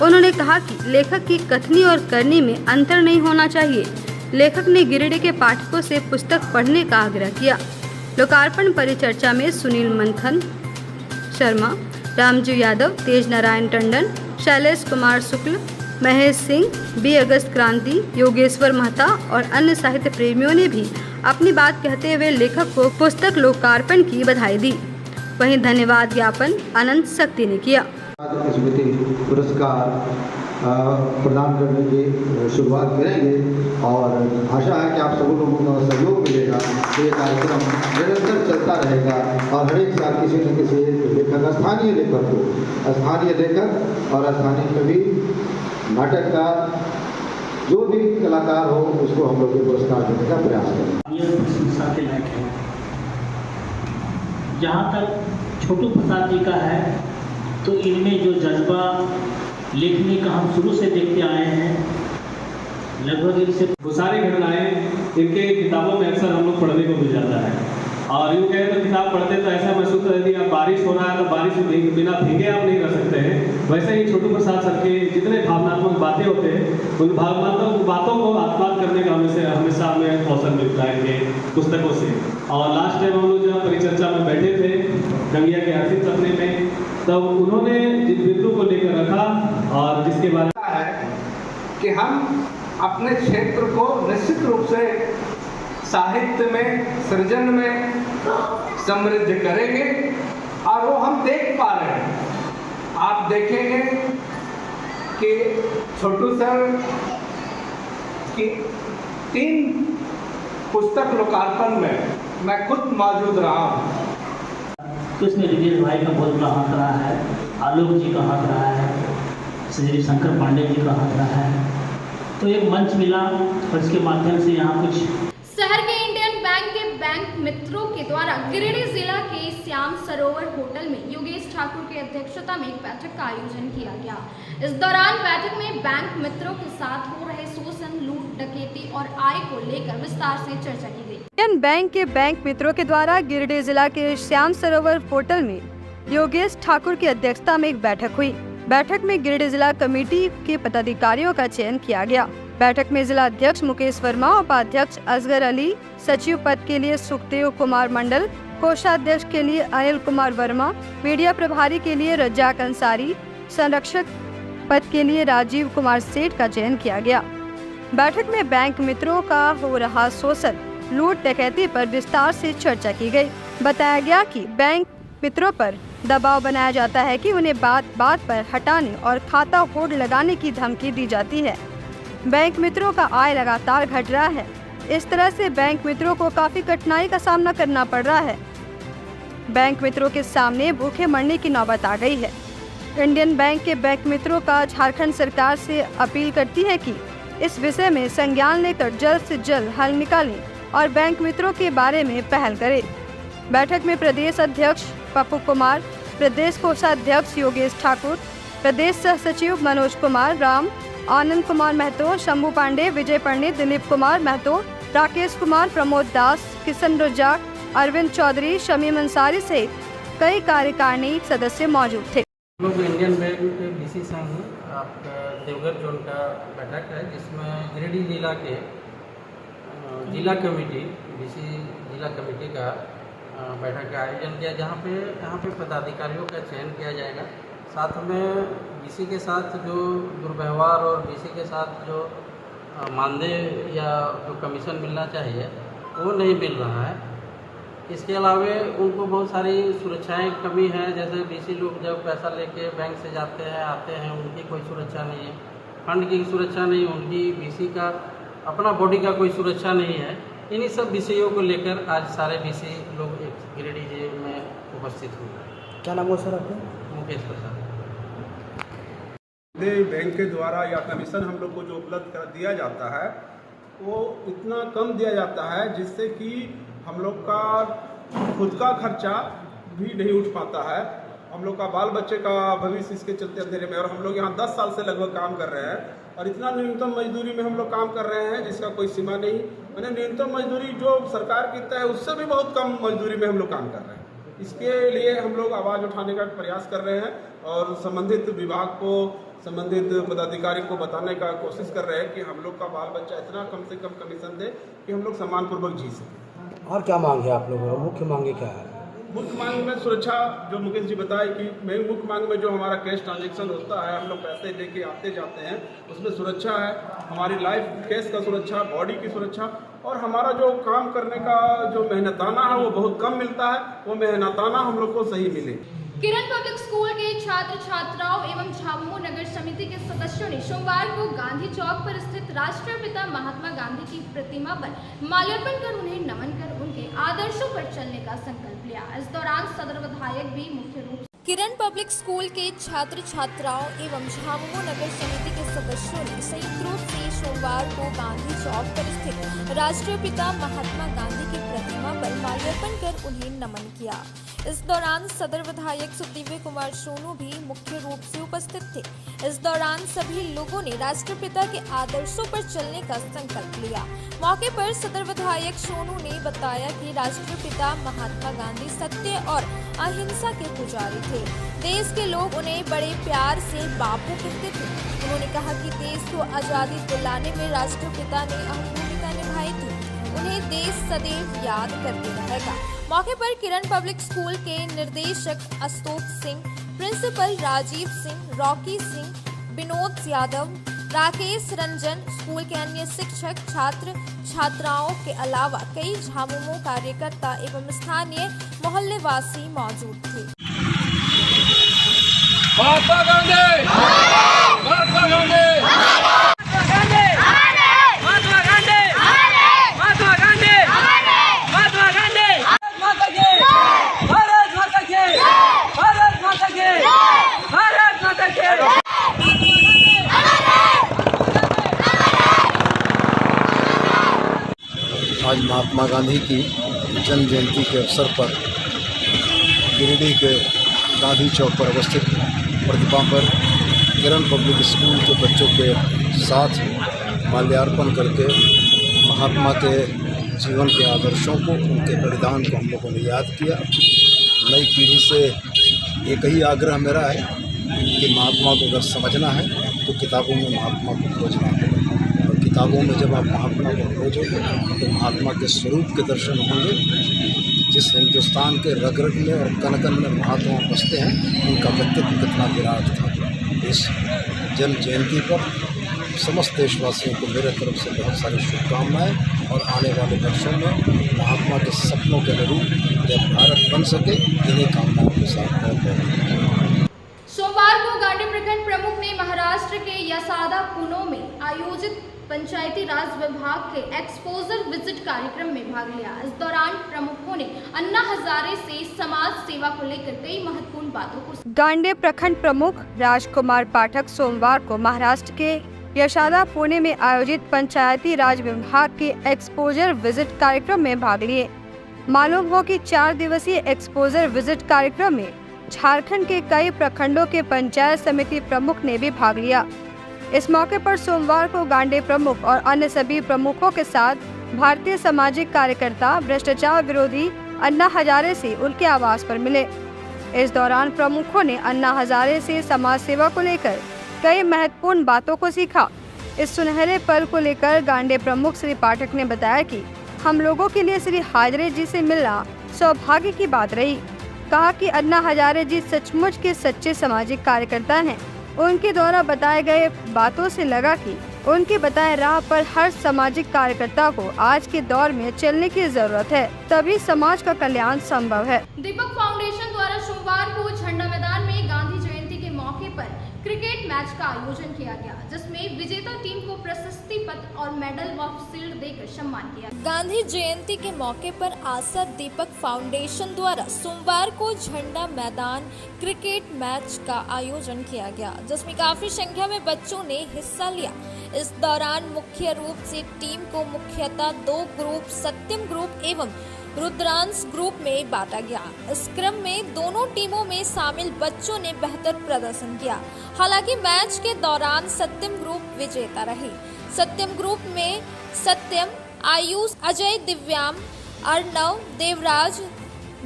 उन्होंने कहा कि लेखक की कथनी और करनी में अंतर नहीं होना चाहिए। लेखक ने गिरिडीह के पाठकों से पुस्तक पढ़ने का आग्रह किया। लोकार्पण परिचर्चा में सुनील मंथन शर्मा, रामजू यादव, तेज नारायण टंडन, शैलेश कुमार शुक्ल, महेश सिंह, बी अगस्त क्रांति, योगेश्वर महता और अन्य साहित्य प्रेमियों ने भी अपनी बात कहते हुए लेखक को पुस्तक लोकार्पण की बधाई दी। वहीं धन्यवाद ज्ञापन अनंत शक्ति ने किया। स्मृति पुरस्कार प्रदान करने की शुरुआत करेंगे और आशा है कि आप सभी लोगों का सहयोग मिलेगा। ये कार्यक्रम निरंतर चलता रहेगा और हर एक साल किसी न किसी लेखक, स्थानीय लेखक को, स्थानीय लेखक और स्थानीय कवि, नाटककार, जो भी कलाकार हो उसको हम लोग पुरस्कार देने का प्रयास करें। ये प्रशंसा के लायक है। जहाँ तक छोटू प्रसाद जी का है तो इनमें जो जज्बा लिखने का हम शुरू से देखते आए हैं, लगभग इनसे वो सारी घटनाएं इनके किताबों में अक्सर हम लोग पढ़ने को मिल जाता है। और यूँ कहें तो किताब पढ़ते तो ऐसा महसूस होता है कि अब बारिश हो रहा है तो बारिश में बिना भीगे आप नहीं रह सकते हैं। वैसे ही छोटू प्रसाद सर के जितने भावनात्मक बातें होते हैं उन भावनात्मक बातों को आत्मसात करने का हमेशा हमें अवसर मिलता है कि पुस्तकों से। और लास्ट टाइम हम लोग जहाँ परिचर्चा में बैठे थे गंगिया के आर्थिक सपने में, तब उन्होंने जिस बिंदु को लेकर रखा और जिसके बारे में है कि हम अपने क्षेत्र को निश्चित रूप से साहित्य में, सृजन में समृद्ध करेंगे और वो हम देख पा रहे हैं। आप देखेंगे कि छोटू सर की 3 पुस्तक लोकार्पण में मैं खुद मौजूद रहा हूँ। तो इसमें रिजेश भाई का बहुत बड़ा हाथ रहा है, आलोक जी का हाथ रहा है, श्री शंकर पांडे जी का हाथ रहा है। तो एक मंच मिला और इसके माध्यम से यहाँ कुछ शहर के इंडियन बैंक के बैंक मित्रों के द्वारा गिरिडीह जिला के श्याम सरोवर होटल में योगेश ठाकुर की अध्यक्षता में एक बैठक का आयोजन किया गया। इस दौरान बैठक में बैंक मित्रों के साथ हो रहे शोषण, लूट, डकैती और आय को लेकर विस्तार से चर्चा की गई। इंडियन बैंक के बैंक मित्रों के द्वारा गिरिडीह जिला के श्याम सरोवर होटल में योगेश ठाकुर की अध्यक्षता में एक बैठक हुई। बैठक में गिरिडीह जिला कमेटी के पदाधिकारियों का चयन किया गया। बैठक में जिला अध्यक्ष मुकेश वर्मा, उपाध्यक्ष असगर अली, सचिव पद के लिए सुखदेव कुमार मंडल, कोषाध्यक्ष के लिए अनिल कुमार वर्मा, मीडिया प्रभारी के लिए रज्जाक अंसारी, संरक्षक पद के लिए राजीव कुमार सेठ का चयन किया गया। बैठक में बैंक मित्रों का हो रहा शोषण, लूट, डकैती पर विस्तार से चर्चा की गई। बताया गया कि बैंक मित्रों पर दबाव बनाया जाता है कि उन्हें बात बात पर हटाने और खाता होल्ड लगाने की धमकी दी जाती है। बैंक मित्रों का आय लगातार घट रहा है। इस तरह से बैंक मित्रों को काफी कठिनाई का सामना करना पड़ रहा है। बैंक मित्रों के सामने भूखे मरने की नौबत आ गई है। इंडियन बैंक के बैंक मित्रों का झारखंड सरकार से अपील करती है कि इस विषय में संज्ञान लेकर जल्द से जल्द हल निकालें और बैंक मित्रों के बारे में पहल करें। बैठक में प्रदेश अध्यक्ष पप्पू कुमार, प्रदेश कोषाध्यक्ष योगेश ठाकुर, प्रदेश सह सचिव मनोज कुमार राम, आनंद कुमार महतो, शंभू पांडे, विजय पंडित, दिलीप कुमार महतो, राकेश कुमार, प्रमोद दास, किशन रजाक, अरविंद चौधरी, शमीम अंसारी सहित कई कार्यकारिणी सदस्य मौजूद थे। लोग इंडियन बैंक के बीसी संघ देवघर जोन का बैठक है, जिसमें गिरिडीह जिला के जिला कमेटी बीसी जिला कमेटी का बैठक का आयोजन किया, जहाँ पे पदाधिकारियों का चयन किया जाएगा। साथ में बीसी के साथ जो दुर्व्यवहार और बीसी के साथ जो मानदेय या जो कमीशन मिलना चाहिए वो नहीं मिल रहा है। इसके अलावा उनको बहुत सारी सुरक्षाएं कमी है, जैसे बीसी लोग जब पैसा लेके बैंक से जाते हैं आते हैं, उनकी कोई सुरक्षा नहीं है, फंड की सुरक्षा नहीं, उनकी बीसी का अपना बॉडी का कोई सुरक्षा नहीं है। इन्हीं सब विषयों को लेकर आज सारे बीसी लोग गिरिडीह में उपस्थित हुए। क्या नाम है सर आपका? मुकेश प्रसाद। बैंक के द्वारा या कमीशन हम लोग को जो उपलब्ध कर दिया जाता है वो इतना कम दिया जाता है जिससे कि हम लोग का खुद का खर्चा भी नहीं उठ पाता है। हम लोग का बाल बच्चे का भविष्य इसके चलते अंधेरे में, और हम लोग यहाँ 10 साल से लगभग काम कर रहे हैं और इतना न्यूनतम मजदूरी में हम लोग काम कर रहे हैं जिसका कोई सीमा नहीं। मैंने न्यूनतम मजदूरी जो सरकार की तय है उससे भी बहुत कम मजदूरी में हम लोग काम कर रहे हैं। इसके लिए हम लोग आवाज़ उठाने का प्रयास कर रहे हैं और संबंधित विभाग को, संबंधित पदाधिकारी को बताने का कोशिश कर रहे हैं कि हम लोग का बाल बच्चा इतना कम से कम कमीशन दे कि हम लोग सम्मानपूर्वक जी सकें। और क्या मांग है आप लोगों का? मुख्य मांगे क्या है? मुख्य मांग में सुरक्षा, जो मुकेश जी बताए कि मुख्य मांग में जो हमारा कैश ट्रांजैक्शन होता है, हम लोग पैसे लेके आते जाते हैं, उसमें सुरक्षा है। हमारी लाइफ कैश का सुरक्षा, बॉडी की सुरक्षा, और हमारा जो काम करने का जो मेहनताना है वो बहुत कम मिलता है, वो मेहनताना हम लोग को सही मिले। किरण पब्लिक स्कूल के छात्र छात्राओं एवं झामुमो नगर समिति के सदस्यों ने सोमवार को गांधी चौक पर स्थित राष्ट्रीय पिता महात्मा गांधी की प्रतिमा पर माल्यार्पण कर उन्हें नमन कर उनके आदर्शों पर चलने का संकल्प लिया। इस दौरान सदर विधायक भी मुख्य रूप से किरण पब्लिक स्कूल के छात्र छात्राओं एवं झामुमो नगर समिति के सदस्यों ने संयुक्त रूप से सोमवार को गांधी चौक पर स्थित राष्ट्रीय पिता महात्मा गांधी की प्रतिमा पर माल्यार्पण कर उन्हें नमन किया। इस दौरान सदर विधायक सुखदेव कुमार सोनू भी मुख्य रूप से उपस्थित थे। इस दौरान सभी लोगों ने राष्ट्रपिता के आदर्शों पर चलने का संकल्प लिया। मौके पर सदर विधायक सोनू ने बताया कि राष्ट्रपिता महात्मा गांधी सत्य और अहिंसा के पुजारी थे। देश के लोग उन्हें बड़े प्यार से बापू कहते थे। उन्होंने कहा कि देश को आजादी दिलाने में राष्ट्रपिता ने अहम भूमिका निभाई थी। उन्हें देश सदैव याद करते रहेगा। मौके पर किरण पब्लिक स्कूल के निर्देशक Ashok Singh, principal Rajiv Singh, Rocky Singh, Vinod Yadav, Rakesh Ranjan, school के अन्य शिक्षक, छात्र छात्राओं के अलावा कई झामुमो कार्यकर्ता एवं स्थानीय मोहल्लेवासी मौजूद थे। महात्मा गांधी, महात्मा गांधी, आज महात्मा गांधी की जन्म जयंती के अवसर पर गिरिडीह के गांधी चौक पर अवस्थित प्रतिमा पर किरण पब्लिक स्कूल के बच्चों के साथ माल्यार्पण करके महात्मा के जीवन के आदर्शों को, उनके बलिदान को हम लोगों ने याद किया। नई पीढ़ी से एक ही आग्रह मेरा है कि महात्मा को अगर समझना है तो किताबों में महात्मा को खोजना है, और किताबों में जब आप महात्मा को खोजोगे तो महात्मा के स्वरूप के दर्शन होंगे। जिस हिंदुस्तान के रग रग में और कण कण में महात्मा बसते हैं, उनका व्यक्तित्व कितना विराट था। इस जन्म जयंती पर समस्त देशवासियों को मेरे तरफ से बहुत सारी शुभकामनाएं, और आने वाले वर्षों में महात्मा के सपनों के अनुरूप जब भारत बन सके, इन्हीं कामनाओं के साथ बहुत सोमवार को गांडी प्रखंड प्रमुख ने महाराष्ट्र के यसादा पुणे में आयोजित पंचायती राज विभाग के एक्सपोजर विजिट कार्यक्रम में भाग लिया। इस दौरान प्रमुखों ने अन्ना हजारे से समाज सेवा को लेकर कई महत्वपूर्ण बातों को। गांडी प्रखंड प्रमुख राजकुमार पाठक सोमवार को महाराष्ट्र के यशादा पुणे में आयोजित पंचायती राज विभाग के एक्सपोजर विजिट कार्यक्रम में भाग लिए। मालूम हो कि 4 दिवसीय एक्सपोजर विजिट कार्यक्रम में झारखंड के कई प्रखंडों के पंचायत समिति प्रमुख ने भी भाग लिया। इस मौके पर सोमवार को गांडी प्रमुख और अन्य सभी प्रमुखों के साथ भारतीय सामाजिक कार्यकर्ता भ्रष्टाचार विरोधी अन्ना हजारे से उनके आवास पर मिले। इस दौरान प्रमुखों ने अन्ना हजारे से समाज सेवा को लेकर कई महत्वपूर्ण बातों को सीखा। इस सुनहरे पल को लेकर गांडी प्रमुख श्री पाठक ने बताया कि हम लोगों के लिए श्री हजारे जी से मिलना सौभाग्य की बात रही। कहा कि अन्ना हजारे जी सचमुच के सच्चे सामाजिक कार्यकर्ता हैं। उनके द्वारा बताए गए बातों से लगा कि उनके बताए राह पर हर सामाजिक कार्यकर्ता को आज के दौर में चलने की जरूरत है, तभी समाज का कल्याण संभव है। दीपक फाउंडेशन द्वारा सोमवार को झंडा मैदान में गांधी जयंती के मौके पर क्रिकेट मैच का आयोजन किया गया, जिसमें विजेता टीम को प्रशस्ति पत्र और मेडल व शील्ड देकर सम्मान किया। गांधी जयंती के मौके पर आशा दीपक फाउंडेशन द्वारा सोमवार को झंडा मैदान क्रिकेट मैच का आयोजन किया गया, जिसमें काफी संख्या में बच्चों ने हिस्सा लिया। इस दौरान मुख्य रूप से टीम को मुख्यतः 2 ग्रुप सत्यम ग्रुप एवं रुद्रांश ग्रुप में बांटा गया। इस क्रम में दोनों टीमों में शामिल बच्चों ने बेहतर प्रदर्शन किया। हालांकि मैच के दौरान सत्यम ग्रुप विजेता रही। सत्यम ग्रुप में सत्यम, आयुष, अजय, दिव्याम, अर्णव, देवराज,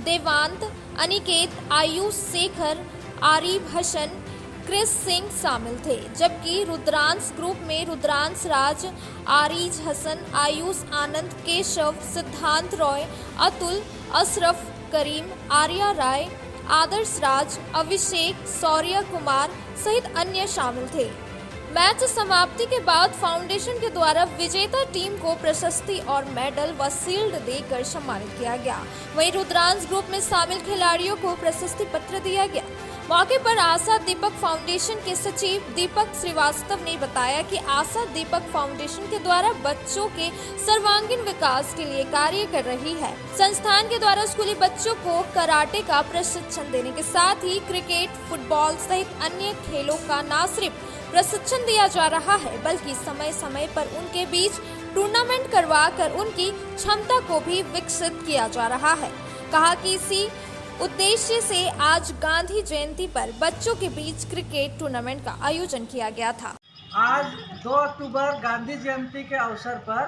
देवांत, अनिकेत, आयुष, शेखर, आरिफ हसन, क्रिस सिंह शामिल थे, जबकि रुद्रांश ग्रुप में रुद्रांश राज, आरिज हसन, आयुष, आनंद, केशव, सिद्धांत रॉय, अतुल, अशरफ करीम, आर्या राय, आदर्श राज, अभिषेक, शौर्य कुमार सहित अन्य शामिल थे। मैच समाप्ति के बाद फाउंडेशन के द्वारा विजेता टीम को प्रशस्ति और मेडल व शील्ड देकर सम्मानित किया गया। वहीं रुद्रांश ग्रुप में शामिल खिलाड़ियों को प्रशस्ति पत्र दिया गया। मौके पर आशा दीपक फाउंडेशन के सचिव दीपक श्रीवास्तव ने बताया कि आशा दीपक फाउंडेशन के द्वारा बच्चों के सर्वांगीण विकास के लिए कार्य कर रही है। संस्थान के द्वारा स्कूली बच्चों को कराटे का प्रशिक्षण देने के साथ ही क्रिकेट, फुटबॉल सहित अन्य खेलों का न सिर्फ प्रशिक्षण दिया जा रहा है, बल्कि समय समय पर उनके बीच टूर्नामेंट करवा कर उनकी क्षमता को भी विकसित किया जा रहा है। कहा कि इसी उद्देश्य से आज गांधी जयंती पर बच्चों के बीच क्रिकेट टूर्नामेंट का आयोजन किया गया था। आज 2 अक्टूबर गांधी जयंती के अवसर पर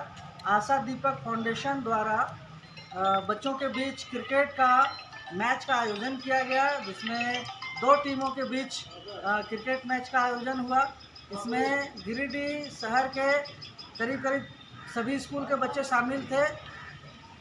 आशा दीपक फाउंडेशन द्वारा बच्चों के बीच क्रिकेट का मैच का आयोजन किया गया, जिसमें 2 टीमों के बीच क्रिकेट मैच का आयोजन हुआ। इसमें गिरिडीह शहर के करीब सभी स्कूल के बच्चे शामिल थे।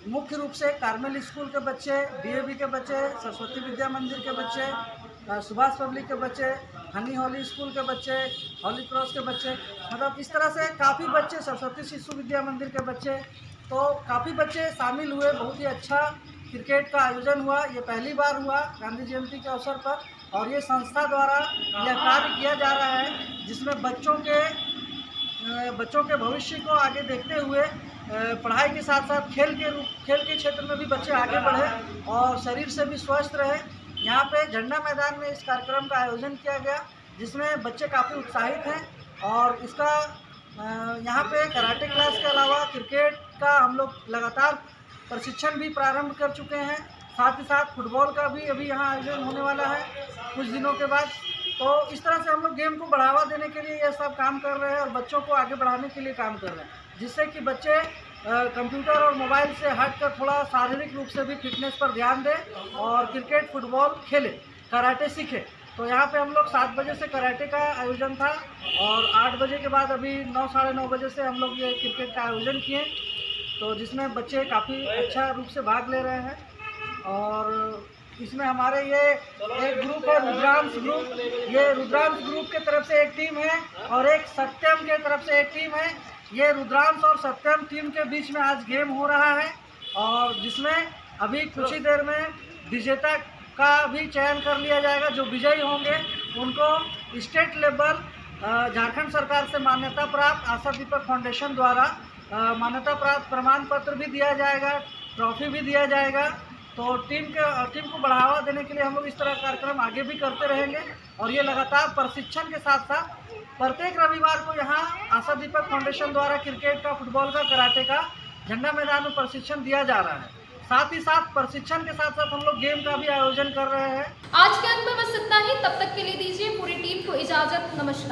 मुख्य रूप से कार्मेल स्कूल के बच्चे, डीएवी के बच्चे, सरस्वती विद्या मंदिर के बच्चे, सुभाष पब्लिक के बच्चे, हनी हॉली स्कूल के बच्चे, हॉली क्रॉस के बच्चे, मतलब इस तरह से काफ़ी बच्चे, सरस्वती शिशु विद्या मंदिर के बच्चे, तो काफ़ी बच्चे शामिल हुए। बहुत ही अच्छा क्रिकेट का आयोजन हुआ। ये पहली बार हुआ गांधी जयंती के अवसर पर, और ये संस्था द्वारा यह कार्य किया जा रहा है, जिसमें बच्चों के भविष्य को आगे देखते हुए पढ़ाई के साथ साथ खेल के क्षेत्र में भी बच्चे आगे बढ़े और शरीर से भी स्वस्थ रहे। यहाँ पे झंडा मैदान में इस कार्यक्रम का आयोजन किया गया, जिसमें बच्चे काफ़ी उत्साहित हैं। और इसका यहाँ पे कराटे क्लास के अलावा क्रिकेट का हम लोग लगातार प्रशिक्षण भी प्रारंभ कर चुके हैं। साथ ही साथ फुटबॉल का भी अभी यहाँ आयोजन होने वाला है कुछ दिनों के बाद। तो इस तरह से हम लोग गेम को बढ़ावा देने के लिए ये सब काम कर रहे हैं और बच्चों को आगे बढ़ाने के लिए काम कर रहे हैं, जिससे कि बच्चे कंप्यूटर और मोबाइल से हटकर थोड़ा शारीरिक रूप से भी फिटनेस पर ध्यान दें और क्रिकेट फुटबॉल खेलें, कराटे सीखें। तो यहाँ पे हम लोग 7 बजे से कराटे का आयोजन था और 8 बजे के बाद अभी 9 साढ़े 9 बजे से हम लोग ये क्रिकेट का आयोजन किए, तो जिसमें बच्चे काफ़ी अच्छा रूप से भाग ले रहे हैं। और इसमें हमारे ये एक ग्रुप है रुद्रांश ग्रुप, ये रुद्रांश ग्रुप के तरफ से एक टीम है और एक सत्यम के तरफ से एक टीम है। ये रुद्रांश और सत्यम टीम के बीच में आज गेम हो रहा है और जिसमें अभी कुछ ही देर में विजेता का भी चयन कर लिया जाएगा। जो विजयी होंगे उनको स्टेट लेवल झारखंड सरकार से मान्यता प्राप्त आशा दीपक फाउंडेशन द्वारा मान्यता प्राप्त प्रमाण पत्र भी दिया जाएगा, ट्रॉफी भी दिया जाएगा। तो टीम को बढ़ावा देने के लिए हम लोग इस तरह कार्यक्रम आगे भी करते रहेंगे और ये लगातार प्रशिक्षण के साथ साथ प्रत्येक रविवार को यहाँ आशा दीपक फाउंडेशन द्वारा क्रिकेट का, फुटबॉल का, कराटे का झंडा मैदान में प्रशिक्षण दिया जा रहा है। साथ ही साथ प्रशिक्षण के साथ साथ हम लोग गेम का भी आयोजन कर रहे हैं। आज के अंक में बस इतना ही। तब तक के लिए दीजिए पूरी टीम को इजाजत। नमस्कार।